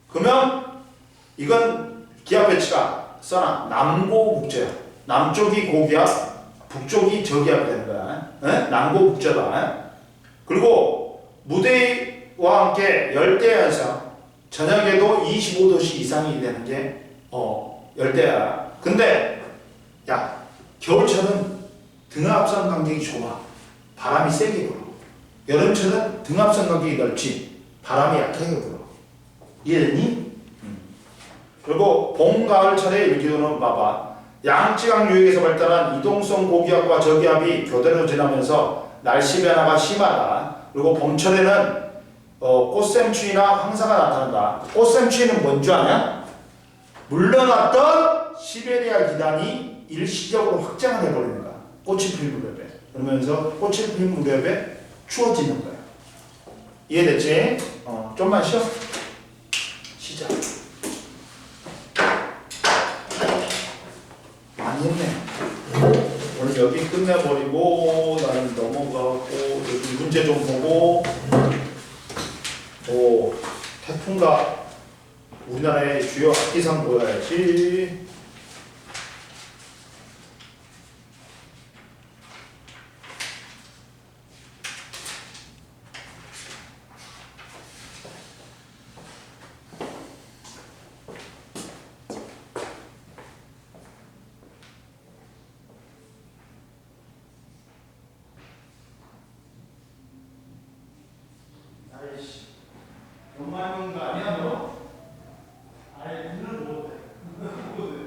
그러면 이건 기압 배치가 써놔. 남고북제야. 남쪽이 고기압, 북쪽이 저기압이 되는 거야. 남고북제다. 그리고 무더위와 함께 열대 현상, 저녁에도 25도씨 이상이 되는 게 열대야. 근데 야, 겨울철은 등압선 간격이 좁아. 바람이 세게 불어. 여름철은 등압선 간격이 넓지. 바람이 약하게 불어. 이해됐니? 그리고 봄, 가을철의 일기도는 봐봐. 양지강 유역에서 발달한 이동성 고기압과 저기압이 교대로 지나면서 날씨 변화가 심하다. 그리고 봄철에는 꽃샘추위나 황사가 나타난다. 꽃샘추위는 뭔지 아냐? 물러났던 시베리아 기단이 일시적으로 확장을 해버리는 거야. 꽃이 필 무렵에. 그러면서 꽃이 필 무렵에 추워지는 거야. 이해됐지? 좀만 쉬어. 시작. 많이 했네. 오늘 여기 끝내버리고 나는 넘어가고 여기 문제 좀 보고 태풍과 우리나라의 주요 악기상 보여야지. 아이씨, 너무 많이 먹는 거 아니야 너? 아이, 눈을 못 해.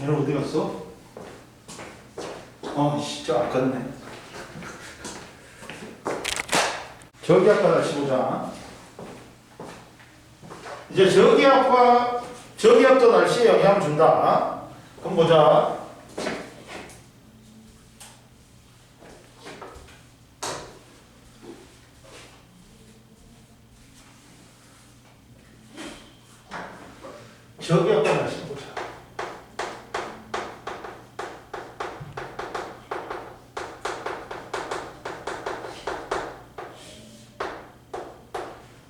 얘는 어디 갔어? 진짜 아깝네. 저기압과 다시 보자. 이제 저기압도 날씨에 영향을 준다. 그럼 보자. 저기압과 날씨 보자.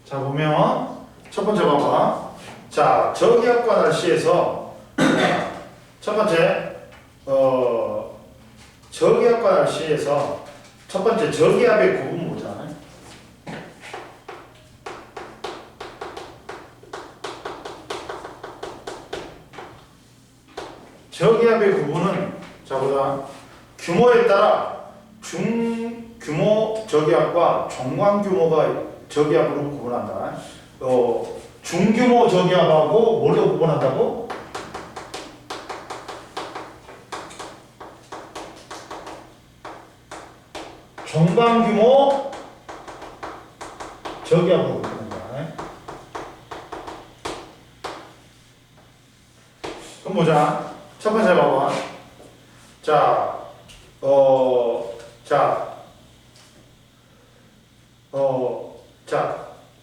자, 보면 첫 번째 봐봐. 자, 저기압과 날씨에서 첫 번째 저기압과 날씨에서 첫 번째 저기압의 구분 보자. 저기압의 구분은 자 보자. 규모에 따라 중규모 저기압과 중간규모가 저기압으로 구분한다. 중규모 저기압하고 뭘로 구분한다고? 중간규모 저기압으로 구분한다. 그럼 보자. 첫 번째 봐봐. 자,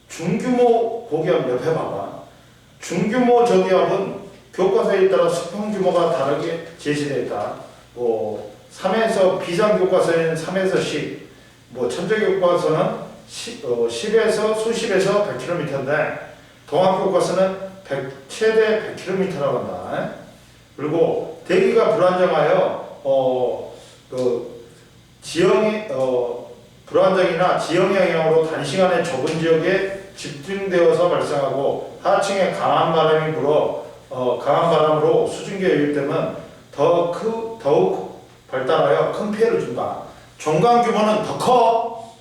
중규모 고기압 옆에 봐봐. 중규모 저기압은 교과서에 따라 수평 규모가 다르게 제시되어 있다. 3에서 비상교과서에는 3에서 10, 천재교과서는 10에서 수십에서 100km인데 동학교과서는 최대 100km라고 한다. 그리고 대기가 불안정하여 지형이 불안정이나 지형의 영향으로 단시간에 좁은 지역에 집중되어서 발생하고 하층에 강한 바람이 불어 강한 바람으로 수증기에 유입되면 더욱 발달하여 큰 피해를 준다. 중간 규모는 더 커.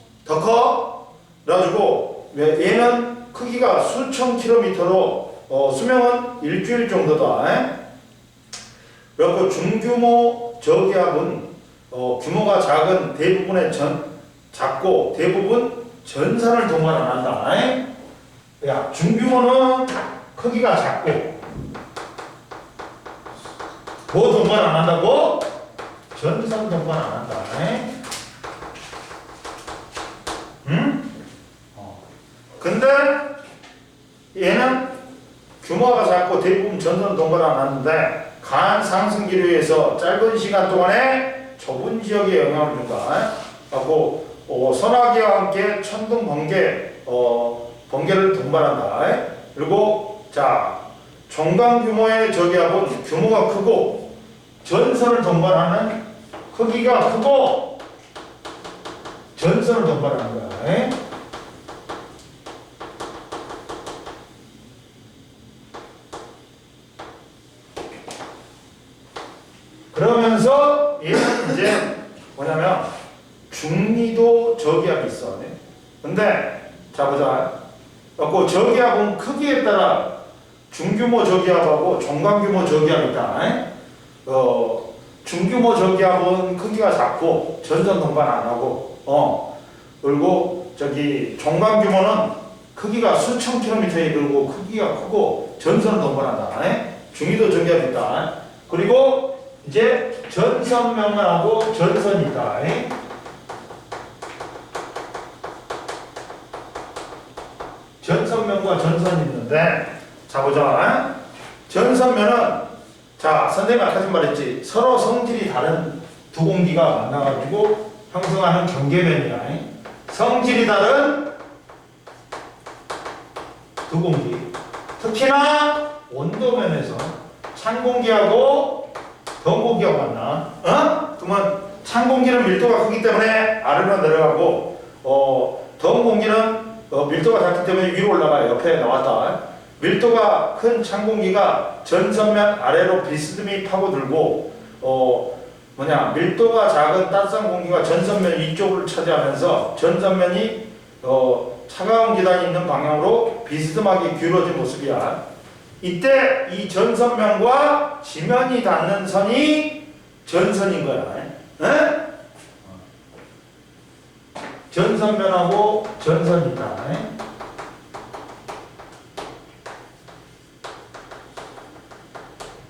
그래가지고 얘는 크기가 수천 킬로미터로 수명은 일주일 정도다. 그리고 중규모 저기압은 규모가 작은 작고 대부분 전선을 동반 안 한다. 야, 중규모는 크기가 작고 뭐 동반 안 한다고? 전선 동반 안 한다. 응? 근데 얘는 규모가 작고 대부분 전선 동반 안 하는데 강한 상승기류에서 짧은 시간 동안에 좁은 지역에 영향을 준다. 하고 소나기와 함께 천둥 번개를 동반한다. 그리고 자, 중간 규모의 저기압은 규모가 크고 전선을 동반하는 크기가 크고 전선을 동반하는 거야. 그러면서 얘는 이제 뭐냐면 중미도 저기압이 있어. 근데 자 보자. 그 저기압은 크기에 따라 중규모 저기압하고 중간규모 저기압이 있다. 중규모 저기압은 크기가 작고 전선 동반 안 하고 그리고 중간규모는 크기가 수천 킬로미터에 이르고 크기가 크고 전선을 동반한다. 중위도 저기압이 있다. 그리고 이제 전선면하고 전선이 있다. 전선면과 전선이 있는데 자 보자. 전선면은 자 선생님이 아까 좀 말했지. 서로 성질이 다른 두 공기가 만나가지고 형성하는 경계면이야. 성질이 다른 두 공기. 특히나 온도면에서 찬 공기하고 더운 공기가 만나. 그러면 찬 공기는 밀도가 크기 때문에 아래로 내려가고 더운 공기는 밀도가 작기 때문에 위로 올라가요. 옆에 나왔다. 밀도가 큰 찬 공기가 전선면 아래로 비스듬히 파고들고 밀도가 작은 따뜻한 공기가 전선면 위쪽을 차지하면서 전선면이 차가운 기단이 있는 방향으로 비스듬하게 기울어진 모습이야. 이때 이 전선면과 지면이 닿는 선이 전선인 거야. 에? 전선면하고 전선이 있다.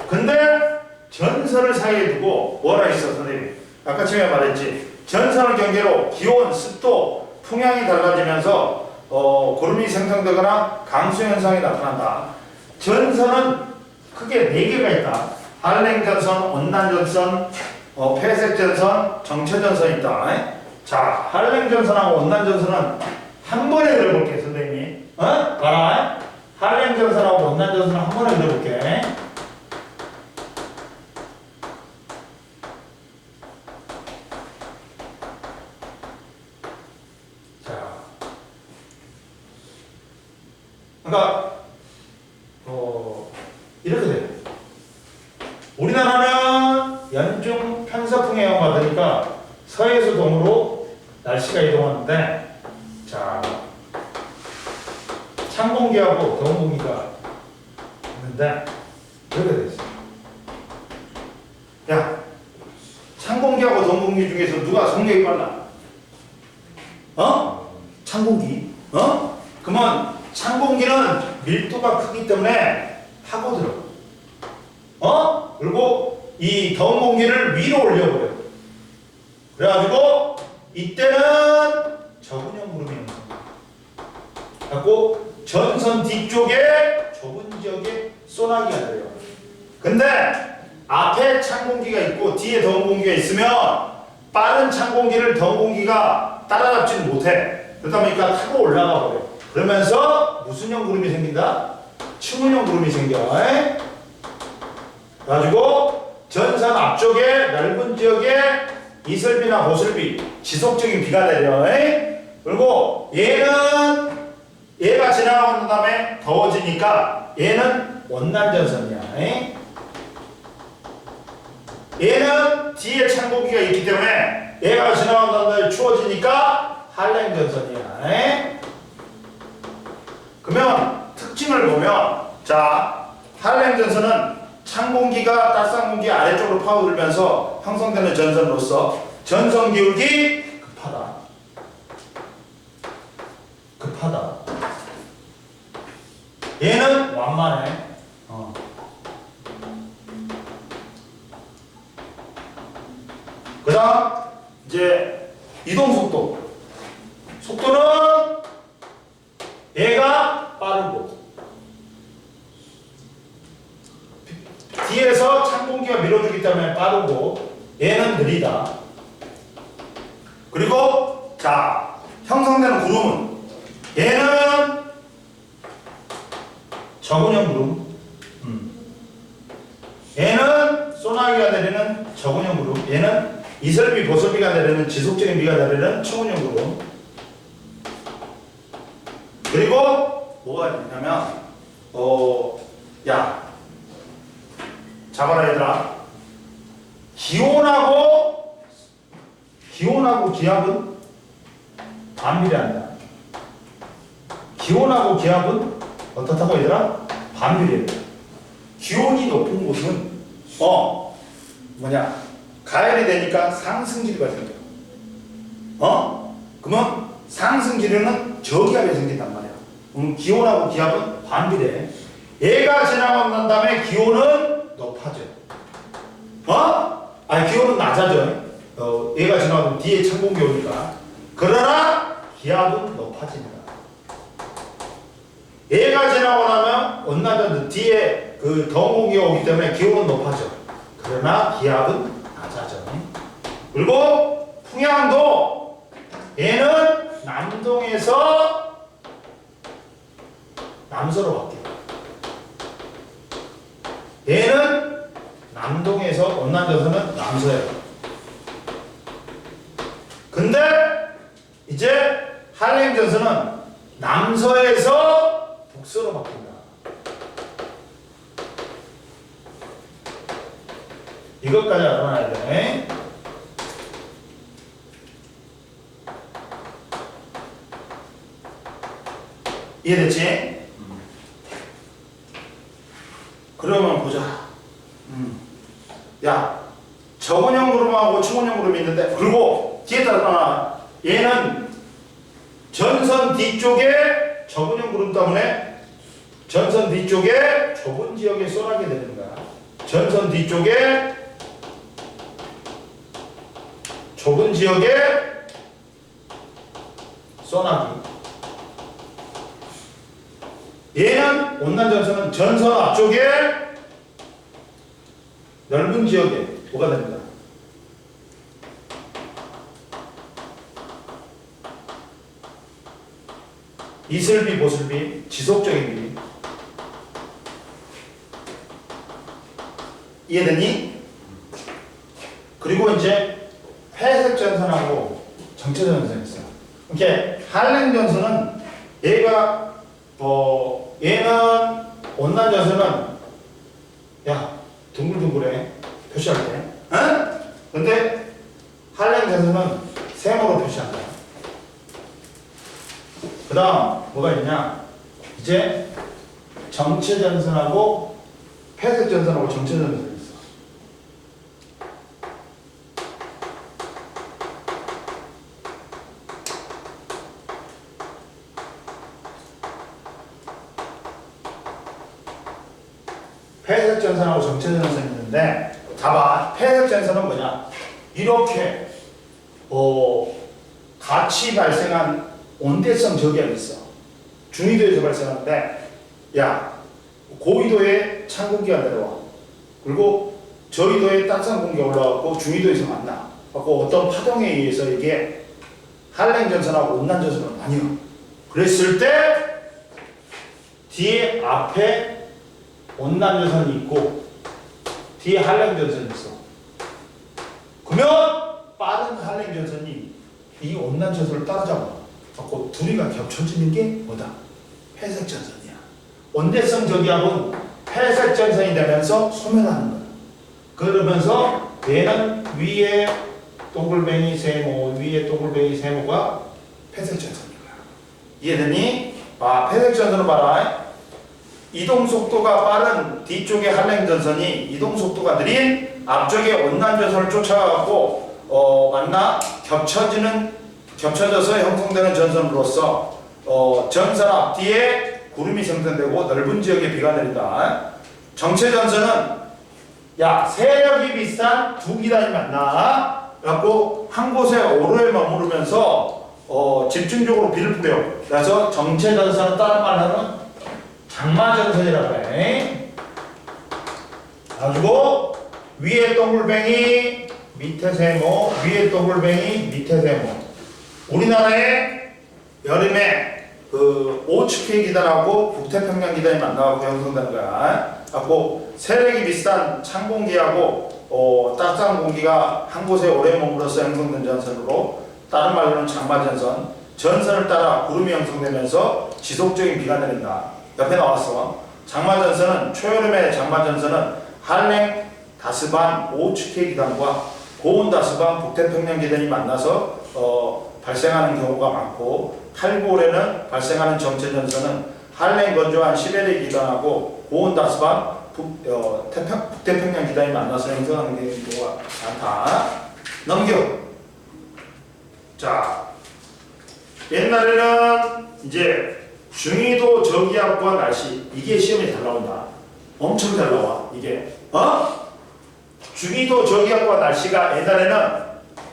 근데 전선을 사이에 두고 뭐라 했어 선생님? 아까 처음에 말했지. 전선을 경계로 기온, 습도, 풍향이 달라지면서 구름이 생성되거나 강수 현상이 나타난다. 전선은 크게 4개가 있다. 한랭전선, 온난전선, 폐색전선, 정체전선이 있다. 자, 한랭전선하고 온난전선은 한 번에 들어볼게 선생님이. 봐라. 한랭전선하고 온난전선은 한 번에 들어볼게. 그러니까 이렇게 돼요. 우리나라는 연중 편서풍의 영향을 받으니까 서해에서 동으로 날씨가 이동하는데, 자, 찬 공기하고 더운 공기가 있는데 이렇게 돼 있어요. 야, 찬 공기하고 더운 공기 중에서 누가 속력이 빨라? 찬 공기. 그러면 찬 공기는 밀도가 크기 때문에 파고들어. 그리고 이 더운 공기를 위로 올려버려. 그래가지고 이때는 저근형 구름이 형성돼. 그래갖고 전선 뒤쪽에 좁은 지역에 소나기가 내려요. 근데 앞에 찬 공기가 있고 뒤에 더운 공기가 있으면 빠른 찬 공기를 더운 공기가 따라잡지는 못해. 그러다 보니까 타고 올라가 버려. 그러면서 무슨 형 구름이 생긴다? 층은형 구름이 생겨. 그래가지고 전선 앞쪽에 넓은 지역에 이슬비나 보슬비, 지속적인 비가 내려. 그리고 얘가 지나가고 난 다음에 더워지니까 얘는 온난전선이야. 얘는 뒤에 찬 공기가 있기 때문에 얘가 지나가고 난 다음에 추워지니까 한랭전선이야. 그러면 특징을 보면, 자, 한랭전선은 찬 공기가 따뜻한 공기 아래쪽으로 파고들면서 형성되는 전선으로서 전선 기울기 급하다. 얘는 완만해. 그 다음 이제 이동 속도는 얘가 빠르고 뒤에서 찬 공기가 밀어주기 때문에 빠르고 얘는 느리다. 그리고 자, 형성되는 구름은 얘는 저근형 구름, 얘는 소나기가 내리는 저근형 구름, 얘는 이슬비, 보슬비가 내리는 지속적인 비가 내리는 층은형 구름. 그리고 뭐가 있냐면 야, 잡아라 얘들아. 기온하고 기압은 반비례한다. 기온하고 기압은 어떻다고 얘들아? 반비례해. 기온이 높은 곳은 가열이 되니까 상승지류가 생겨. 그러면 상승지류는 저기압이 생긴단 말이야. 기온하고 기압은 반비례해. 얘가 지나고 난 다음에 기온은 높아져. 기온은 낮아져. 얘가 지나가면 뒤에 찬 공기 오니까. 그러나 기압은 높아진다. 얘가 지나고 나면 온난화도 뒤에 그 더운 공기가 오기 때문에 기온은 높아져. 그러나 기압은 낮아져. 그리고 풍향도 얘는 남동에서 남서로 바뀌어. 얘는 남동에서 온난전선은 남서에. 근데 이제 한랭전선은 남서에서 북서로 바뀐다. 이것까지 알아놔야 돼. 이해됐지? 그러면 보자. 야, 저분형 그룹하고 측원형 그룹이 있는데, 그리고 뒤에 따라 얘는 전선 뒤쪽에 저분형 그룹 때문에 전선 뒤쪽에 좁은 지역에 쏘나게 되는 거야. 전선 뒤쪽에 좁은 지역에 쏘나기. 얘는 온난전선은 전선 앞쪽에 넓은 지역에 뭐가 됩니다. 이슬비, 모슬비, 지속적인 비. 이해되니? 그리고 이제 회색 전선하고 정체 전선이 있어요. 이렇게 할랭 전선은 얘가 얘는 온난 전선은 야 둥글둥글해 표시할 때. 응? 근데 할랭 전선은 세모로 표시한다. 그 다음 뭐가 있냐? 이제 정체 전선하고 회색 전선하고 정체 전선이 있어. 회색 전선하고 정체 전선이 있는데, 봐봐. 회색 전선은 뭐냐? 이렇게 같이 발생한 온대성 저기압이 있어. 중위도에서 발생하는데, 야, 고위도에 찬 공기가 내려와. 그리고 저위도에 따뜻한 공기가 올라가고 중위도에서 만나. 그리고 어떤 파동에 의해서 이게 할랭 전선하고 온난 전선을 나뉘어. 그랬을 때 뒤에 앞에 온난 전선이 있고 뒤에 할랭 전선이 있어. 그러면 빠른 할랭 전선이 이 온난 전선을 따라잡아. 그 둘이가 겹쳐지는 게 뭐다? 회색 전선이야. 온대성 저기압은 회색 전선이 되면서 소멸하는 거야. 그러면서 얘는 위에 동글뱅이 세모, 위에 동글뱅이 세모가 회색 전선인 거야. 이해되니? 회색 전선을 봐라. 이동 속도가 빠른 뒤쪽의 할랭 전선이 이동 속도가 느린 앞쪽의 온난 전선을 쫓아가고 만나 겹쳐져서 형성되는 전선으로서 전선 앞뒤에 구름이 생성되고 넓은 지역에 비가 내린다. 정체 전선은 야 세력이 비슷한 두 기단이 만나 갖고 한 곳에 오로에 머무르면서 집중적으로 비를 뿌려. 그래서 정체 전선은 다른 말로는 장마 전선이라고 해. 가지고 위에 동글뱅이 밑에 세모, 위에 동글뱅이 밑에 세모. 우리나라에 여름에 그 오츠케 기단하고 북태평양 기단이 만나고 형성되는 거야. 갖고 세력이 비슷한 찬 공기하고 따뜻한 공기가 한 곳에 오래 머물러서 형성된 전선으로, 다른 말로는 장마 전선. 전선을 따라 구름이 형성되면서 지속적인 비가 내린다. 옆에 나왔어. 장마 전선은 초여름의 장마 전선은 할랭 다스반 오츠케 기단과 고온 다스반 북태평양 기단이 만나서 발생하는 경우가 많고, 탈고올에는 발생하는 정체 전선은 할랭 건조한 시베리아 기단하고 고온 다스반 북태평양 기단이 만나서 형성하는 경우가 많다. 넘겨. 자, 옛날에는 이제 중위도 저기압과 날씨, 이게 시험에 잘 나온다. 엄청 잘 나와 이게. 중위도 저기압과 날씨가 옛날에는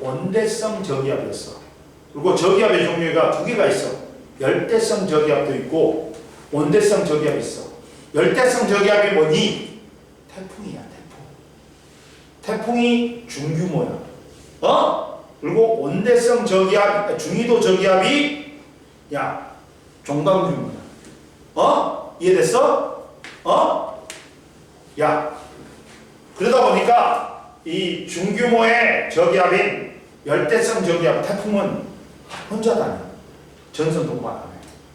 온대성 저기압이었어. 그리고 저기압의 종류가 두 개가 있어. 열대성 저기압도 있고 온대성 저기압이 있어. 열대성 저기압이 뭐니? 태풍이야, 태풍. 태풍이 중규모야. 그리고 온대성 저기압, 중위도 저기압이 야 종강규모야. 이해됐어? 야, 그러다 보니까 이 중규모의 저기압인 열대성 저기압 태풍은 혼자 다녀. 전선 동반 안 해.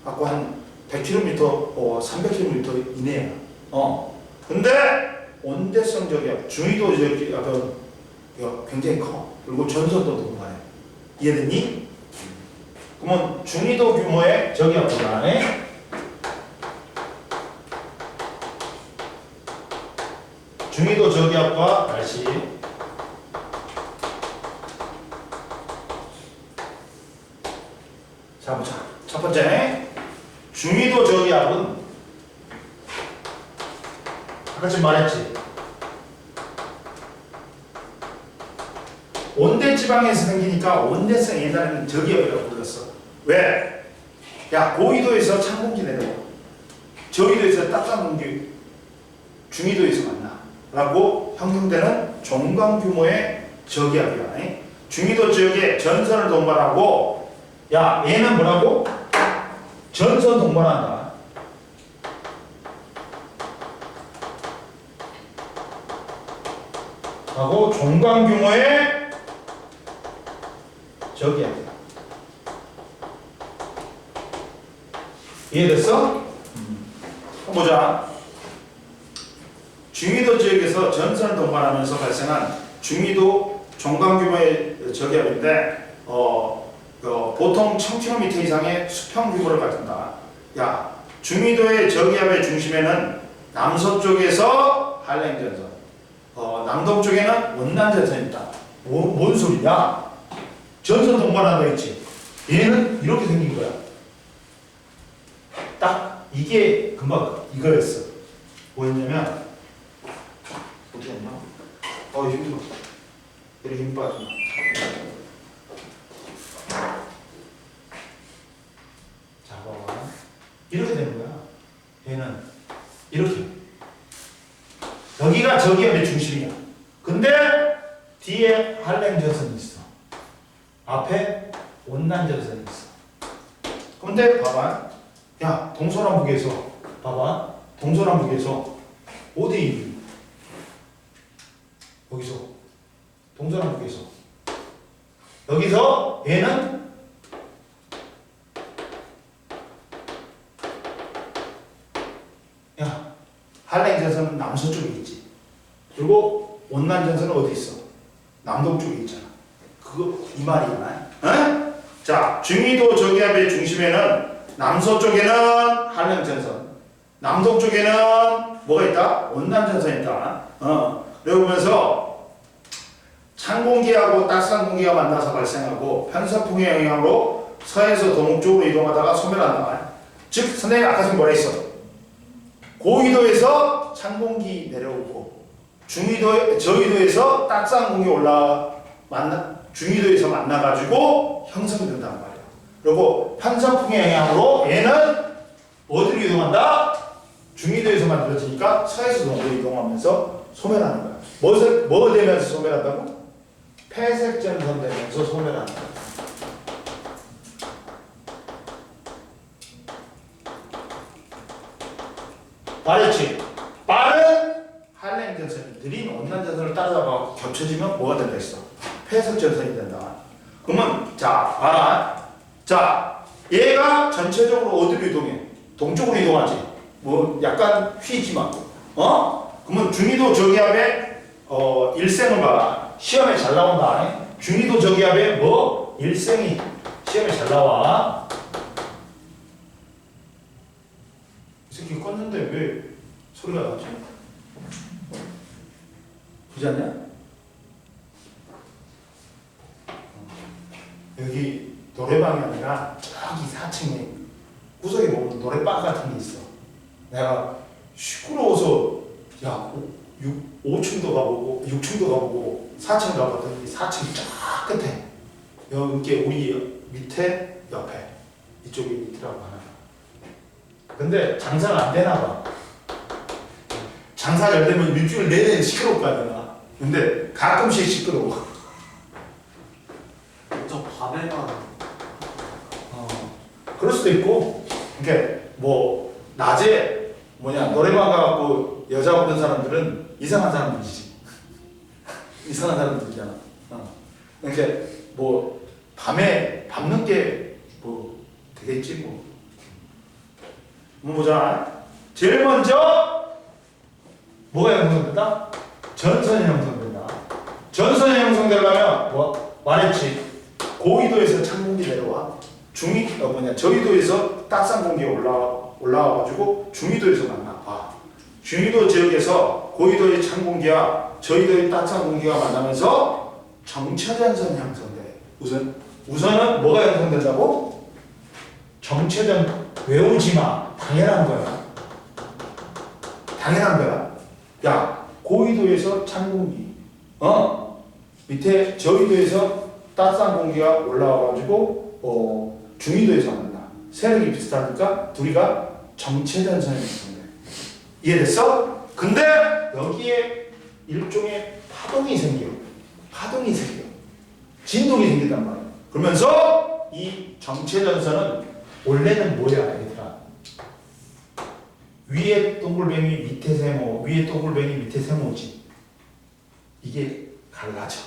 갖고 한 100km, 300km 이내야. 근데 온대성 저기압, 중위도 저기압은 굉장히 커. 그리고 전선도 동반해. 이해됐니? 그러면 중위도 규모의 저기압보다 저기압과 날씨. 자 보자. 첫 번째 중위도 저기압은 아까 지금 말했지. 온대 지방에서 생기니까 온대성 옛날에는 저기압이라고 불렀어. 왜? 야 고위도에서 찬 공기 내려와. 저위도에서 따뜻한 공기 중위도에서 만나 라고 형성되는 종강 규모의 저기압이야. 중위도 지역에 전선을 동반하고 야 얘는 뭐라고? 전선 동반한다. 하고 종강 규모의 저기압이야. 이해됐어? 한번 보자. 중위도 지역에서 전선을 동반하면서 발생한 중위도 종강 규모의 저기압인데 보통 1000km 이상의 수평 규모를 가진다. 야, 중위도의 저기압의 중심에는 남서쪽에서 한랭전선, 남동쪽에는 원난전선이 있다. 뭔 소리냐? 전선 동반한다 했지. 얘는 이렇게 생긴 거야. 딱 이게 금방 이거였어. 뭐였냐면 어떻게 했냐? 힘들어. 이렇게 힘 빠져. 자, 봐봐. 이렇게 되는 거야. 얘는 이렇게. 여기가 저기압의 중심이야. 근데 뒤에 한랭전선이 있어. 앞에 온난전선이 있어. 근데 봐봐. 야, 동서남북에서 봐봐. 동서남북에서 어디 있니? 여기서 동서남북에서 여기서 얘는 야 한랭전선은 남서쪽에 있지. 그리고 온난전선은 어디 있어? 남동쪽에 있잖아. 그거 이 말이야. 어? 자, 중위도 저기압의 중심에는 남서쪽에는 한랭전선, 남동쪽에는 뭐가 있다? 온난전선이 있다. 그러고 보면서 찬 공기하고 따스한 공기가 만나서 발생하고 편서풍의 영향으로 서에서 동쪽으로 이동하다가 소멸한다. 즉, 선생님 아까 지금 뭐라 했어? 고위도에서 찬 공기 내려오고 저위도에서 따스한 공기 중위도에서 만나가지고 형성이 된단 말이야. 그리고 편서풍의 영향으로 얘는 어디로 이동한다? 중위도에서 만들어지니까 서에서 동으로 이동하면서 소멸하는 거야. 뭐 되면서 소멸한다고? 폐색전선 되면서 소멸하는 거야. 말했지? 빠른 한랭전선이 느린 온난전선을 따라다가 겹쳐지면 뭐가 된다 했어? 폐색전선이 된다. 그러면 자 봐라. 자 얘가 전체적으로 어디로 이동해? 동쪽으로 이동하지. 뭐 약간 휘지만 그러면 중위도 저기압의 일생을 봐. 시험에 잘 나온다. 중위도 저기압의 뭐 일생이 시험에 잘 나와. 이 새끼 껐는데 왜 소리가 나지? 보지 않냐? 여기 노래방이 아니라 저기 4층에 구석에 보면 노래방 같은 게 있어. 내가 시끄러워서 야 5층도 가보고 6층도 가보고 4층 가봤더니 4층이 쫙 끝에 여기 우리 밑에 옆에 이쪽이 밑이라고 하나. 근데 장사가 안 되나 봐. 장사가 잘 되면 일주일 내내 시끄러울 거 아니야. 근데 가끔씩 시끄러워. 저 밤에만 그럴 수도 있고. 그러니까 뭐 낮에 노래방 가갖고 여자 없는 사람들은 이상한 사람들이지. 이상한 사람들이잖아. 그러니까 뭐 밤에 밤늦게 뭐 되겠지 뭐. 한번 보자. 제일 먼저 뭐가 형성된다? 전선이 형성된다. 전선이 형성되려면 뭐 말했지. 고위도에서 찬 공기 내려와. 저위도에서 따스한 공기가 올라와가지고 중위도에서 만나. 중위도 지역에서 고위도의 찬 공기와 저위도의 따뜻한 공기가 만나면서 정체전선이 형성돼. 우선은 뭐가 형성된다고? 정체전. 외우지 마. 당연한 거야. 당연한 거야. 야, 고위도에서 찬 공기, 밑에 저위도에서 따뜻한 공기가 올라와가지고 중위도에서 만나. 세력이 비슷하니까 둘이가 정체전선이 형성돼. 이해됐어? 근데 여기에 일종의 파동이 생겨. 진동이 생긴단 말이야. 그러면서 이 정체전선은 원래는 뭐야, 얘들아? 위에 동글뱅이 밑에 세모, 위에 동글뱅이 밑에 세모지. 이게 갈라져.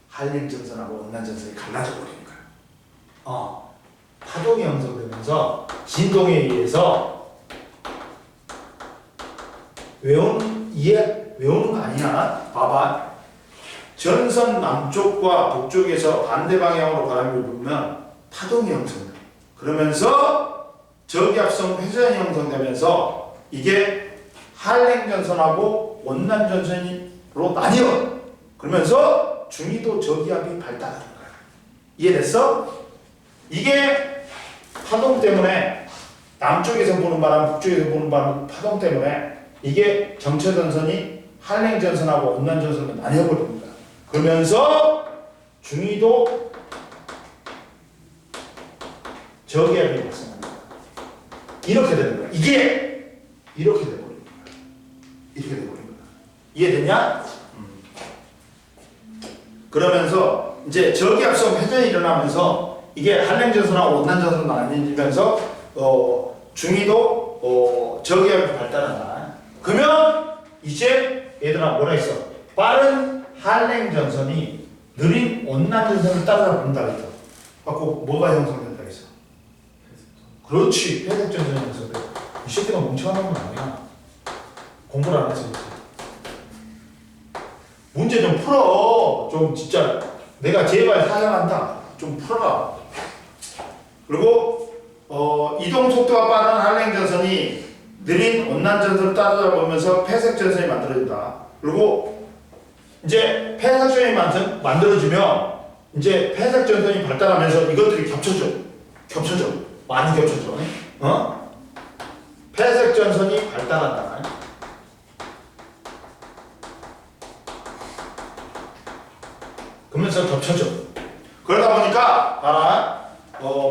한랭전선하고 원난전선이 갈라져 버리는 거야. 파동이 형성되면서 진동에 의해서 외우는 거 아니야? 봐봐. 전선 남쪽과 북쪽에서 반대 방향으로 바람이 불면 파동이 형성돼. 그러면서 저기압성 회전이 형성되면서 이게 한랭전선하고 원난전선으로 나뉘어. 그러면서 중위도 저기압이 발달하는 거야. 이해됐어? 이게 파동 때문에 남쪽에서 보는 바람, 북쪽에서 보는 바람 파동 때문에 이게 정체전선이 한랭전선하고 원난전선으로 나뉘어버립니다. 그러면서 중위도 저기압이 발생합니다. 이렇게 되는 거야. 이게 이렇게 돼버린 거야. 이렇게 돼버린 거야. 이해됐냐? 그러면서 이제 저기압성 회전이 일어나면서 이게 한랭전선하고 원난전선으로 나뉘면서 중위도 저기압이 발달한다. 그러면 이제 얘들아 뭐라 했어? 빠른 한랭전선이 느린 원난전선을 따라간다 했어. 갖고 뭐가 형성된다 했어? 그렇지. 회색전선이 형성돼. 이 새끼가 멍청한 건 아니야. 공부를 안 해서 그렇지. 문제 좀 풀어. 좀 진짜 내가 제발 사양한다. 좀 풀어라. 그리고 이동 속도가 빠른 한랭전선이 느린 원난전선을 따라잡으면서 폐색전선이 만들어진다. 그리고 이제 폐색전선이 만들어지면 이제 폐색전선이 발달하면서 이것들이 겹쳐져. 많이 겹쳐져. 폐색전선이 발달한다. 그러면서 겹쳐져. 그러다 보니까 봐라.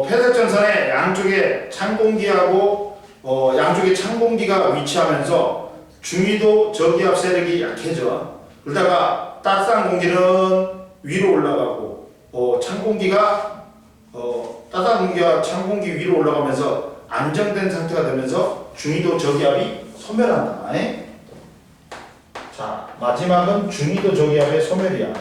폐색전선의 양쪽에 찬 공기하고 양쪽에 찬 공기가 위치하면서 중위도 저기압 세력이 약해져. 그러다가 따뜻한 공기는 위로 올라가고 찬 공기가 따뜻한 공기와 찬 공기 위로 올라가면서 안정된 상태가 되면서 중위도 저기압이 소멸한다. 자, 마지막은 중위도 저기압의 소멸이야.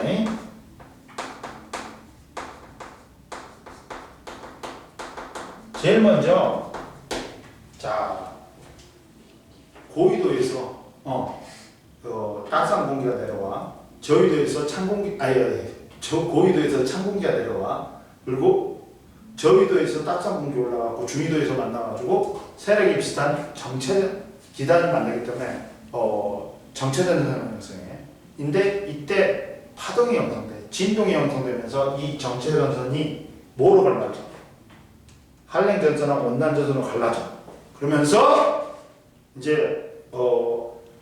제일 먼저 자 고위도에서 따뜻한 공기가 내려와. 저위도에서 찬 공기 고위도에서 찬 공기가 내려와. 그리고 저위도에서 따뜻한 공기 올라가고 중위도에서 만나가지고 세력이 비슷한 정체 기단이 만나기 때문에 정체전선을 형성해. 근데 이때 파동이 형성돼. 진동이 형성되면서 이 정체전선이 뭐로 갈라져? 한랭전선하고 원난전선으로 갈라져. 그러면서 이제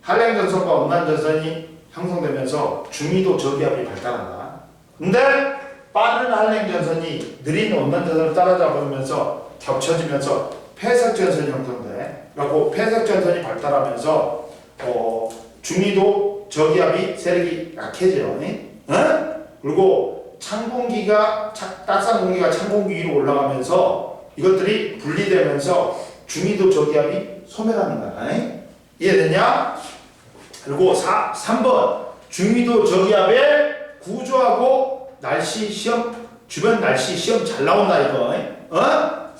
한랭전선과 원난전선이 형성되면서 중위도 저기압이 발달한다. 근데 빠른 한랭전선이 느린 원난전선을 따라잡으면서 겹쳐지면서 폐색전선이 형성돼. 그리고 폐색전선이 발달하면서 중위도 저기압이 세력이 약해져요. 그리고 찬 공기가 따뜻한 공기가 찬 공기 위로 올라가면서 이것들이 분리되면서 중위도 저기압이 소멸하는 거야. 이해됐냐? 그리고 3번 중위도 저기압의 구조하고 날씨 시험 주변 날씨 시험 잘 나온다 이거.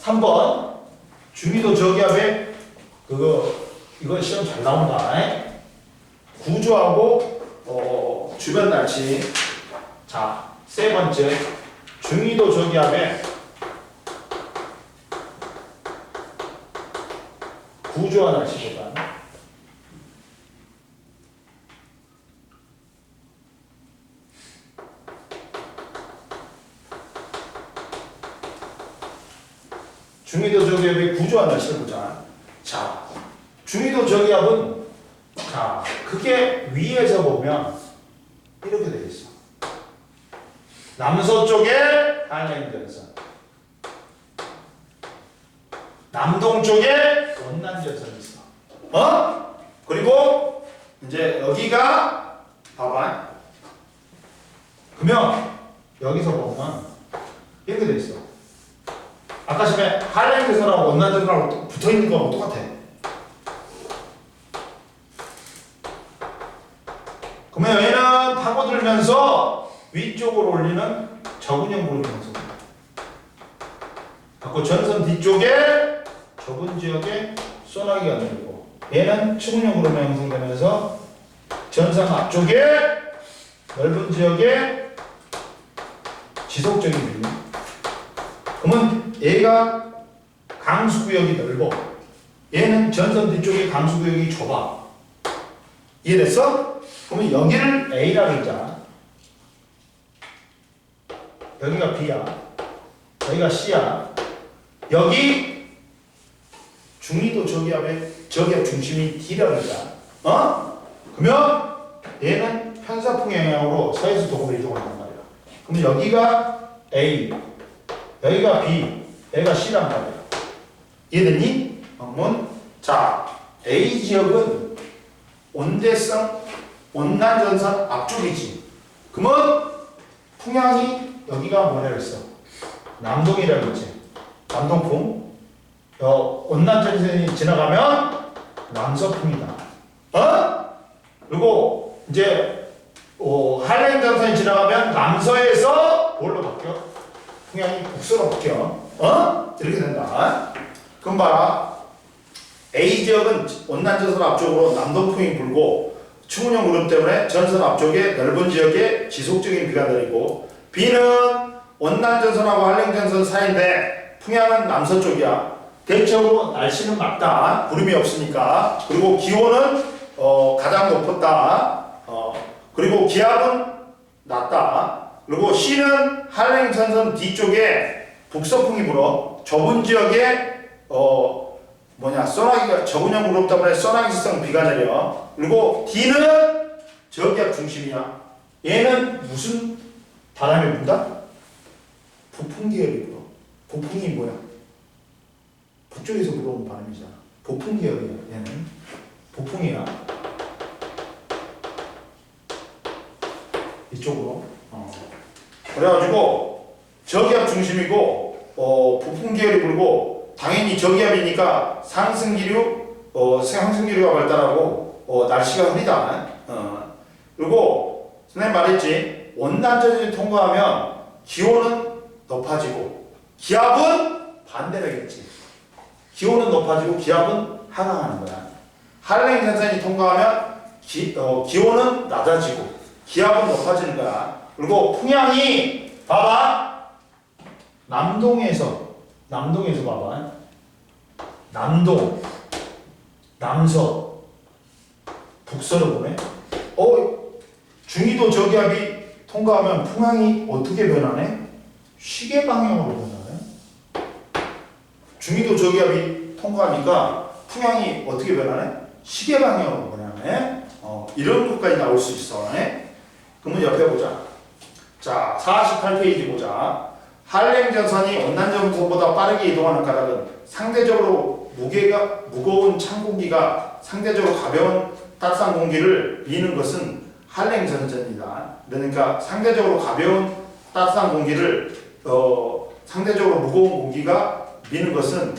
3번 중위도 저기압의 이거 시험 잘 나온다. 구조하고 주변 날씨. 자, 세 번째 중위도 저기압의 구조와 날씨보다 우주와 날씨를 보자. 자, 중위도 저기압은 자, 그게 위에서 보면 이렇게 되어 있어. 남서쪽에 한랭전선, 남동쪽에 원난전선이 있어. 그리고 이제 여기가 봐봐. 그러면 여기서 보면 이렇게 돼 있어. 아까 전에 한랭전선하고 원난전선하고 붙어 있는 거하고 똑같아. 그러면 얘는 파고들면서 위쪽으로 올리는 저분형 그룹 형성. 갖고 전선 뒤쪽에 좁은 지역에 소나기가 내리고, 얘는 측은형 그룹 형성되면서 전선 앞쪽에 넓은 지역에 지속적인 밀림. 그러면 얘가 강수구역이 넓어. 얘는 전선 뒤쪽에 강수구역이 좁아. 이해됐어? 그러면 여기를 A라 그러자. 여기가 B야. 여기가 C야. 여기 중위도 저기압 중심이 D라 그러자. 그러면 얘는 편사풍 영향으로 서에서 동으로 이동한단 말이야. 그럼 여기가 A, 여기가 B, 여기가 C란 말이야. 이해됐니? 그러면 자, A 지역은 온대성 온난전선 앞쪽이지. 그러면 풍향이 여기가 뭐라 그랬어? 남동이라고 했지. 남동풍. 온난전선이 지나가면 남서풍이다. 그리고 이제 한랭전선이 지나가면 남서에서 뭘로 바뀌어? 풍향이 북서로 바뀌어. 이렇게 된다. 그럼 봐라. A 지역은 온난전선 앞쪽으로 남동풍이 불고 충운형 그룹 때문에 전선 앞쪽에 넓은 지역에 지속적인 비가 내리고, B는 온난전선하고 한랭전선 사이인데 풍향은 남서쪽이야. 대체적으로 날씨는 맑다. 구름이 없으니까. 그리고 기온은 가장 높았다. 그리고 기압은 낮다. 그리고 C는 한랭전선 뒤쪽에 북서풍이 불어. 좁은 지역에 소나기가 저분형 그룹 때문에 소나기성 비가 내려. 그리고 D는 저기압 중심이야. 얘는 무슨 바람이 분다? 북풍 계열이 불어. 북풍이 뭐야? 북쪽에서 불어오는 바람이잖아. 북풍 계열이야. 얘는 북풍이야. 이쪽으로. 그래가지고 저기압 중심이고 북풍 계열이 불고, 당연히 저기압이니까 상승기류가 발달하고 날씨가 흐리다. 그리고 선생님 말했지, 온난전선이 통과하면 기온은 높아지고 기압은 반대라겠지. 기온은 높아지고 기압은 하강하는 거야. 한랭전선이 통과하면 기온은 낮아지고 기압은 높아지는 거야. 그리고 풍향이 봐봐, 남동에서 봐봐. 남동, 남서, 북서로 보네. 중위도 저기압이 통과하면 풍향이 어떻게 변하네? 시계 방향으로 변하네. 중위도 저기압이 통과하니까 풍향이 어떻게 변하네? 시계 방향으로 변하네. 이런 것까지 나올 수 있어. 그러면 옆에 보자. 자, 48페이지 보자. 한랭전선이 온난전선보다 빠르게 이동하는 까닭은 상대적으로 무거운 찬 공기가 상대적으로 가벼운 따뜻한 공기를 미는 것은 한랭전선이다. 그러니까 상대적으로 가벼운 따뜻한 공기를 상대적으로 무거운 공기가 미는 것은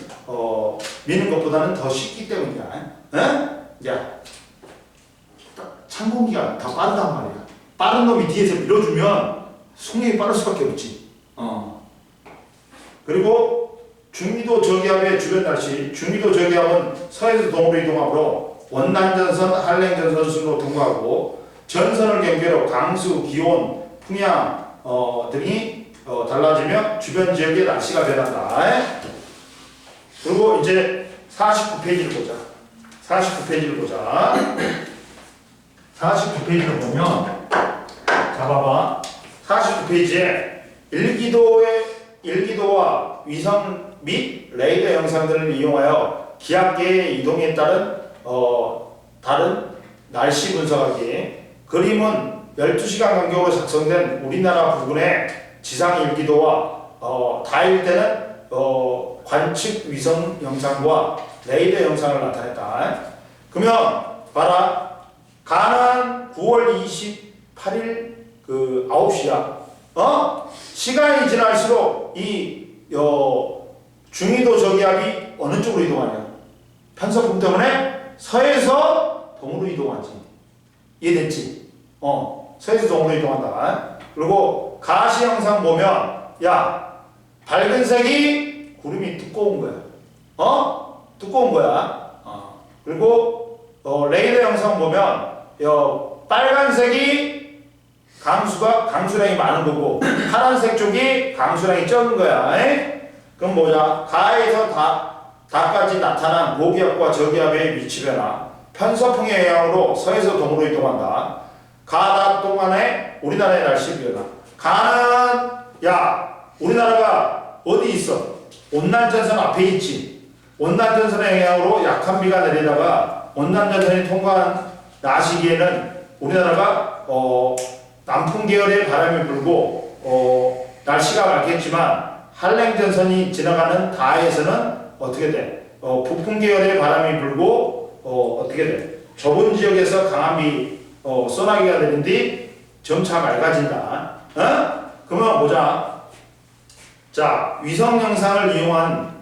미는 것보다는 더 쉽기 때문이야. 야, 찬 공기가 더 빠르단 말이야. 빠른 놈이 뒤에서 밀어주면 속력이 빠를 수밖에 없지. 그리고 중위도 저기압의 주변 날씨. 중위도 저기압은 서에서 동으로 이동하므로 원난전선, 한랭전선 순으로 통과하고, 전선을 경계로 강수, 기온, 풍향 등이 달라지며 주변 지역의 날씨가 변한다. 그리고 이제 49페이지를 보자. 49페이지를 보면, 자 봐봐. 49페이지에 일기도와 위성 및 레이더 영상들을 이용하여 기압계의 이동에 따른 다른 날씨 분석하기. 그림은 12시간 간격으로 작성된 우리나라 부근의 지상 일기도와 다일때는 관측 위성 영상과 레이더 영상을 나타냈다. 그러면 봐라. 가는 9월 28일 그 9시야. 시간이 지날수록 이 중위도 저기압이 어느 쪽으로 이동하냐? 편서풍 때문에 서에서 동으로 이동하지. 이해됐지? 서에서 동으로 이동한다. 그리고 가시 영상 보면 야 밝은색이 구름이 두꺼운 거야. 두꺼운 거야. 그리고 레이더 영상 보면 빨간색이 강수량이 많은 거고 파란색 쪽이 강수량이 적은 거야. 그럼 뭐냐? 가에서 다까지 나타난 고기압과 저기압의 위치 변화, 편서풍의 영향으로 서에서 동으로 이동한다. 가다 동안에 우리나라의 날씨 변화. 가는 우리나라가 어디 있어? 온난전선 앞에 있지. 온난전선의 영향으로 약한 비가 내리다가 온난전선이 통과한 나시기에는 우리나라가 남풍 계열의 바람이 불고 날씨가 맑겠지만 한랭전선이 지나가는 다에서는 어떻게 돼? 북풍 계열의 바람이 불고 어떻게 돼? 좁은 지역에서 강한 비 소나기가 내린 뒤 점차 맑아진다. 그러면 보자. 자, 위성 영상을 이용한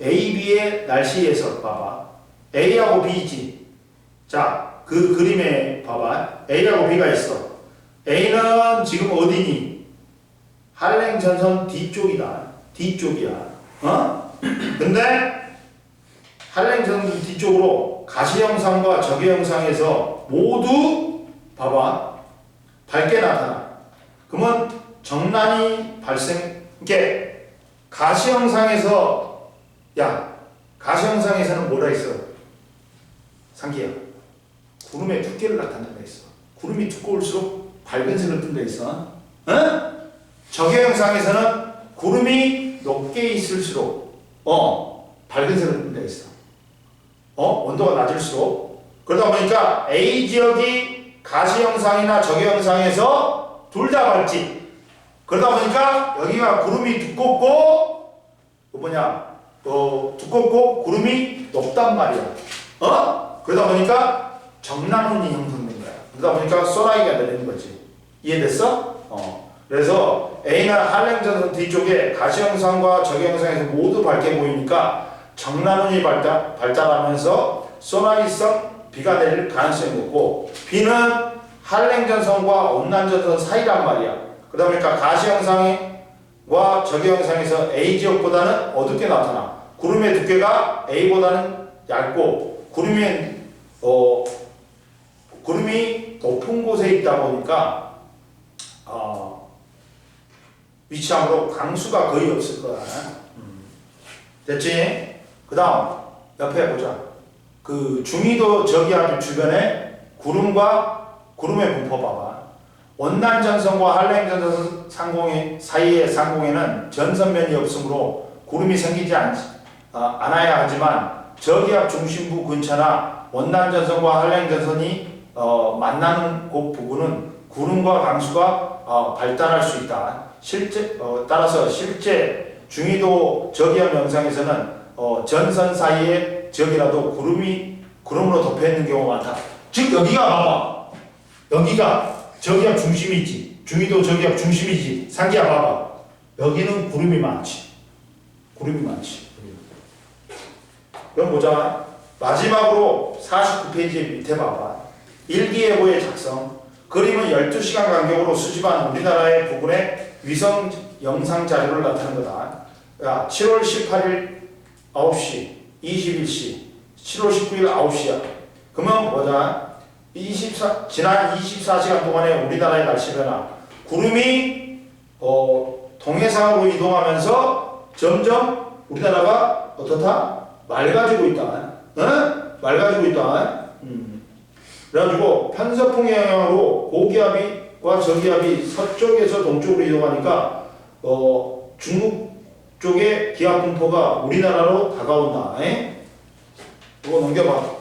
A, B의 날씨에서 봐봐. A하고 B지. 자, 그 그림에 봐봐. A하고 B가 있어. A는 지금 어디니? 한랭전선 뒤쪽이다. 뒤쪽이야. 근데 한랭전선 뒤쪽으로 가시 영상과 적외 영상에서 모두 봐봐. 밝게 나타나. 그러면 정란이 이게 가시 영상에서 가시 영상에서는 뭐라 있어? 상기야. 구름의 두께를 나타낸다 했어. 구름이 두꺼울수록 밝은색을 뜬다 했어. 적외 영상에서는 구름이 높게 있을수록 밝은색을 뜬다 했어. 온도가 낮을수록. 그러다 보니까 A 지역이 가시 영상이나 적외 영상에서 둘 다 밝지. 그러다 보니까 여기가 구름이 두껍고 두껍고 구름이 높단 말이야. 그러다 보니까 정남운이 형성된 거야. 그러다 보니까 소나기가 내리는 거지. 이해됐어? 그래서 A는 한랭전선 뒤쪽에 가시 영상과 적외 영상에서 모두 밝게 보이니까 정남운이 발달하면서 소나기성 비가 내릴 가능성이 높고, B는 한랭전선과 온난전선 사이란 말이야. 그러다 보니까 가시 영상과 적외 영상에서 A 지역보다는 어둡게 나타나. 구름의 두께가 A보다는 얇고 구름이 높은 곳에 있다 보니까 위치함으로 강수가 거의 없을 거야. 됐지? 그 다음 옆에 보자. 그 중위도 저기압 주변에 구름의 분포 봐봐. 온난전선과 한랭전선 사이의 상공에는 전선면이 없으므로 구름이 생기지 않아야 하지만 저기압 중심부 근처나 온난전선과 한랭전선이 만나는 곳 부근은 구름과 강수가 발달할 수 있다. 따라서 실제 중위도 저기압 영상에서는 전선 사이의 지역이라도 구름으로 덮여있는 경우가 많다. 즉 여기가 봐봐. 여기가 저기압 중심이지. 중위도 저기압 중심이지. 상기야 봐봐. 여기는 구름이 많지. 그럼 보자. 마지막으로 49페이지 밑에 봐봐. 일기예보의 작성. 그림은 12시간 간격으로 수집한 우리나라의 부근의 위성 영상 자료를 나타낸 거다. 7월 18일 9시, 21시, 7월 19일 9시야. 그러면 보자. 지난 24시간 동안의 우리나라의 날씨 변화. 구름이 동해상으로 이동하면서 점점 우리나라가 어떻다? 맑아지고 있다. 맑아지고 있다. 그래가지고 편서풍의 영향으로 고기압과 저기압이 서쪽에서 동쪽으로 이동하니까 중국 쪽에 기압 분포가 우리나라로 다가온다. 이거 넘겨봐.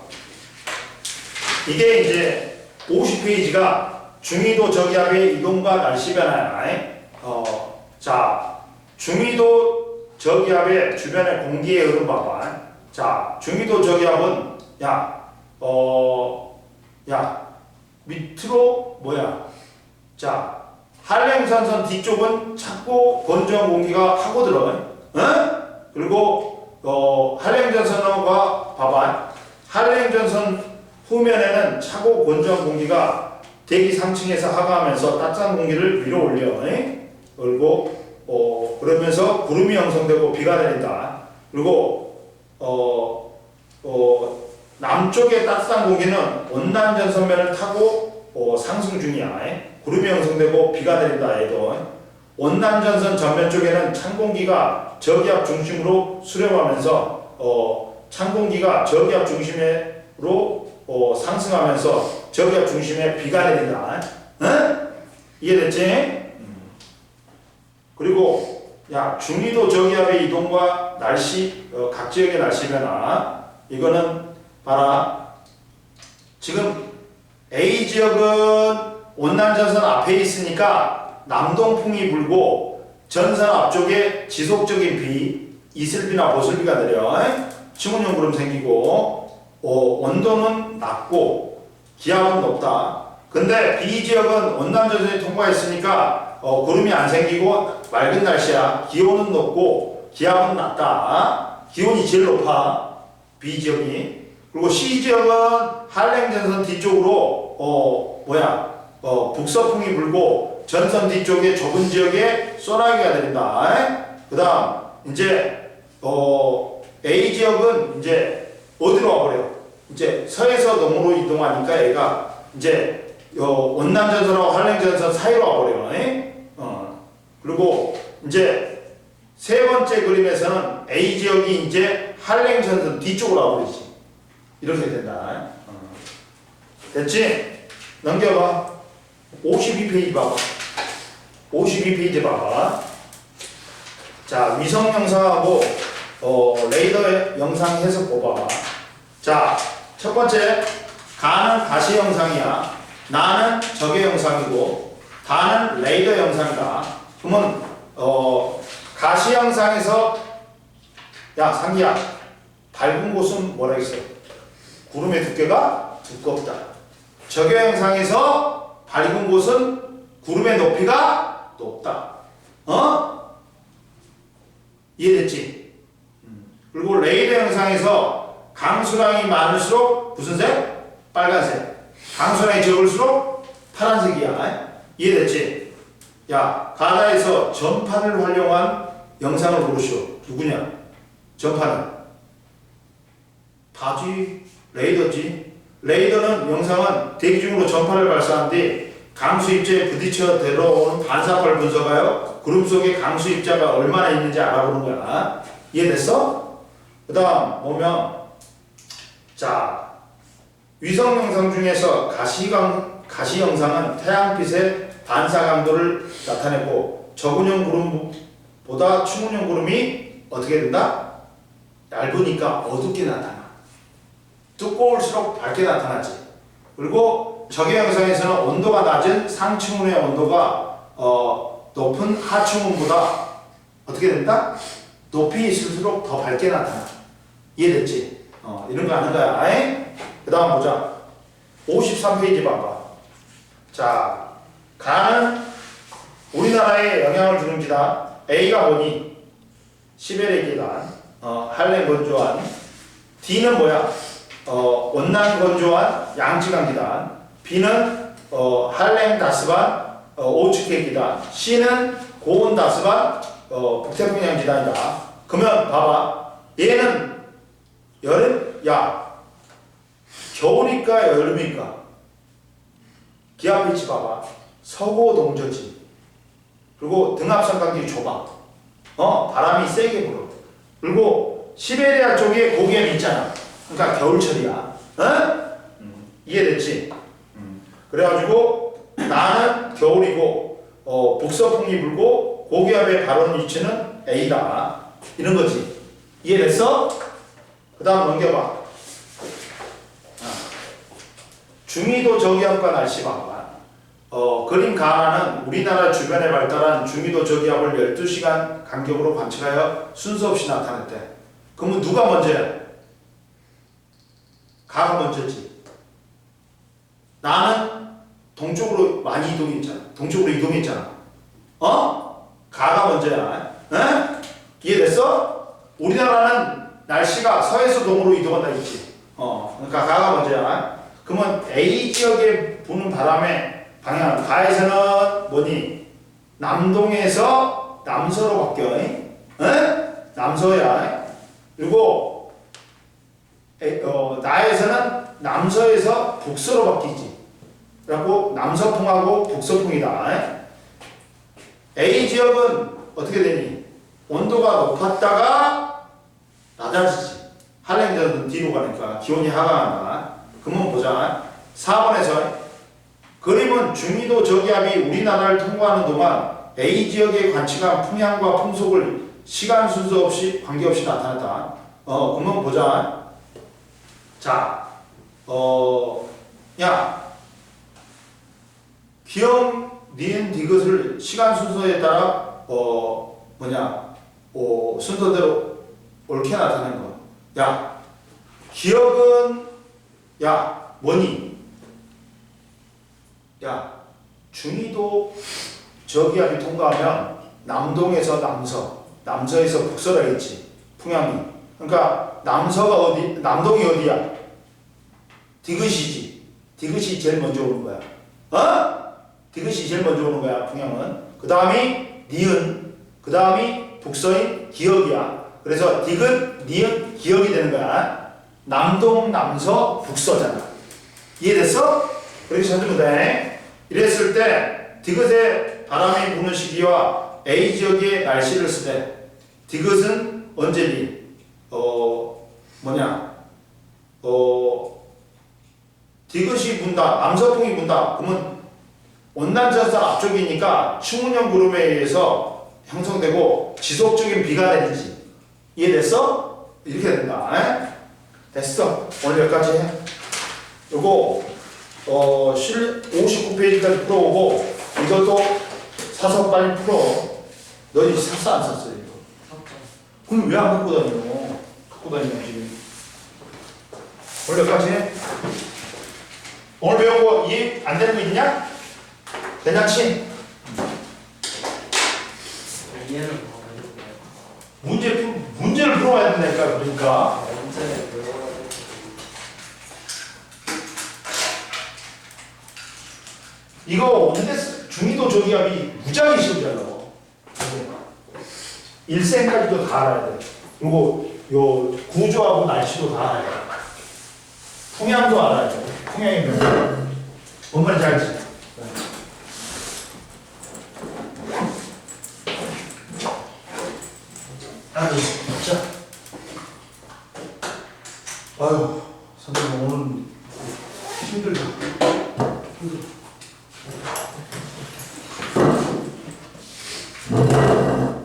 이게 이제 50페이지가 중위도 저기압의 이동과 날씨 변화야. 자, 중위도 저기압의 주변의 공기의 흐름 봐봐. 자, 중위도 저기압은 밑으로 뭐야? 자, 한랭전선 뒤쪽은 찼고 건조한 공기가 파고들어. 그리고 한랭전선과 봐봐. 한랭전선 후면에는 차고 건조한 공기가 대기 상층에서 하강하면서 따뜻한 공기를 위로 올려. 그리고 그러면서 구름이 형성되고 비가 내린다. 그리고 남쪽의 따뜻한 공기는 온난전선면을 타고 상승 중이야. 구름이 형성되고 비가 내린다 해도 온난전선 전면 쪽에는 찬 공기가 저기압 중심으로 수렴하면서 찬 공기가 저기압 중심으로 상승하면서 저기압 중심에 비가 내린다. 이해됐지? 그리고 중위도 저기압의 이동과 날씨 각 지역의 날씨 변화 이거는 봐라. 지금 A 지역은 온난전선 앞에 있으니까 남동풍이 불고 전선 앞쪽에 지속적인 비, 이슬비나 보슬비가 내려 층온형 구름 생기고 온도는 낮고 기압은 높다. 근데 B 지역은 온난전선이 통과했으니까 구름이 안 생기고 맑은 날씨야. 기온은 높고 기압은 낮다. 기온이 제일 높아. B 지역이. 그리고 C 지역은 한랭전선 뒤쪽으로 북서풍이 불고 전선 뒤쪽에 좁은 지역에 소나기가 내린다. 그 다음 이제 A 지역은 이제 어디로 와버려? 이제 서에서 동으로 이동하니까 얘가 이제 온난전선하고 한랭전선 사이로 와버려. 그리고 이제 세 번째 그림에서는 A 지역이 이제 한랭전선 뒤쪽으로 와버리지. 이렇게 된다. 됐지? 넘겨봐. 52페이지 봐봐. 52페이지 봐봐. 자, 위성 영상하고 레이더 영상 해석 봐봐. 자, 첫 번째 가는 가시 영상이야. 나는 적외 영상이고 다는 레이더 영상이다. 그러면 가시 영상에서 상기야 밝은 곳은 뭐라 했어? 구름의 두께가 두껍다. 적외 영상에서 밝은 곳은 구름의 높이가 높다. 이해됐지? 그리고 레이더 영상에서 강수량이 많을수록 무슨 색? 빨간색. 강수량이 적을수록 파란색이야. 이해됐지? 가나에서 전파를 활용한 영상을 고르시오. 누구냐? 전파는 다지 레이더지. 레이더는 영상은 대기 중으로 전파를 발사하는데 강수 입자에 부딪혀 들어오는 반사파를 분석하여 구름 속에 강수 입자가 얼마나 있는지 알아보는 거야. 이해됐어? 그 다음 보면 자, 위성 영상 중에서 가시 영상은 태양빛의 반사 강도를 나타내고 적은형 구름보다 충운형 구름이 어떻게 된다? 얇으니까 어둡게 나타나. 두꺼울수록 밝게 나타나지. 그리고 적외 영상에서는 온도가 낮은 상층운의 온도가 높은 하층운보다 어떻게 된다? 높이 있을수록 더 밝게 나타나. 이해됐지? 이런 거 아는 거야. 그 다음 보자. 53페이지 봐봐. 자, 가는 우리나라에 영향을 주는 기단 A가 뭐니? 시베리아 기단, 한랭 건조한. D는 뭐야? 온난 건조한 양지강 기단. B는 한랭 다스반 오츠케 기단. C는 고온 다스반 북태평양 기단이다. 그러면 봐봐. 얘는 겨울일까 여름일까? 기압빛이 봐봐. 서고 동저지. 그리고 등압삼각이 좁아. 바람이 세게 불어. 그리고 시베리아 쪽에 고기압이 있잖아. 그러니까 겨울철이야. 이해됐지? 그래가지고 나는 겨울이고 북서풍이 불고 고기압의 발원 위치는 A다. 이런 거지. 이해됐어? 그 다음 넘겨봐. 중위도 저기압과 날씨 방관. 그림 가하는 우리나라 주변에 발달한 중위도 저기압을 12시간 간격으로 관측하여 순서 없이 나타냈대. 그러면 누가 먼저야? 가가 먼저지. 나는 동쪽으로 많이 이동했잖아. 동쪽으로 이동했잖아. 가가 먼저야. 이해됐어? 우리나라는 날씨가 서에서 동으로 이동한다 했지. 그러니까 가가 먼저야. 그러면 A 지역에 부는 바람의 방향, 가에서는 뭐니? 남동에서 남서로 바뀌어. 남서야. 그리고 나에서는 남서에서 북서로 바뀌지. 그래갖고 남서풍하고 북서풍이다. A 지역은 어떻게 되니? 온도가 높았다가 낮아지지. 한랭전은 뒤로 가니까 기온이 하강한다. 그러면 보자. 4번에서 그림은 중위도 저기압이 우리나라를 통과하는 동안 A 지역에 관측한 풍향과 풍속을 시간 순서 없이 관계없이 나타냈다. 그러면 보자. 자, 야, 기억, 니은, 디귿을 시간 순서에 따라 순서대로 옳게 나타낸 거. 야, 기억은 뭐니? 야, 중위도 저기압이 통과하면 남동에서 남서에서 북서라 했지. 풍향이. 그러니까 남동이 어디야? 디귿이지. 디귿이 제일 먼저 오는 거야. 디귿이 제일 먼저 오는 거야, 풍향은. 그 다음이 니은, 그 다음이 북서인 기역이야. 그래서 디귿, 니은, 기역이 되는 거야. 남동, 남서, 북서잖아. 이해됐어? 그렇게 찾으면 돼. 이랬을 때 디귿의 바람이 부는 시기와 A 지역의 날씨를 쓰되 디귿은 언제니? 디귿이 분다, 남서풍이 분다. 그러면 온난전선 앞쪽이니까 충운형 구름에 의해서 형성되고 지속적인 비가 내리지. 이해됐어? 이렇게 된다. 됐어. 오늘 여기까지 해. 요거 59페이지까지 풀어오고 이것도 사서 빨리 풀어. 너 이제 샀어 안 샀어 이거? 그럼 왜 안 갖고 다녀? 갖고 다니지. 오늘 여기까지 해. 오늘 배운 거 이해 안 되는 거 있냐? 괜찮지? 이해는 더 해볼게요. 문제를 풀어야 된다니까. 그러니까 언제 외워야 될지. 이거 원대 중위도 저기압이 무지하게 쉬우잖아. 일생까지도 다 알아야 돼. 그리고 요 구조하고 날씨도 다 알아야 돼. 풍향도 알아야 돼. 풍향이 뭐야? 뭔 말인지 알지? 아유, 진짜. 아유, 선생님 오늘 힘들다.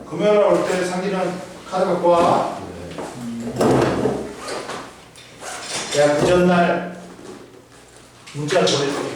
금요일에 올 때 상진은 카드 갖고 와. 내가 그 전날 문자 보내줄게.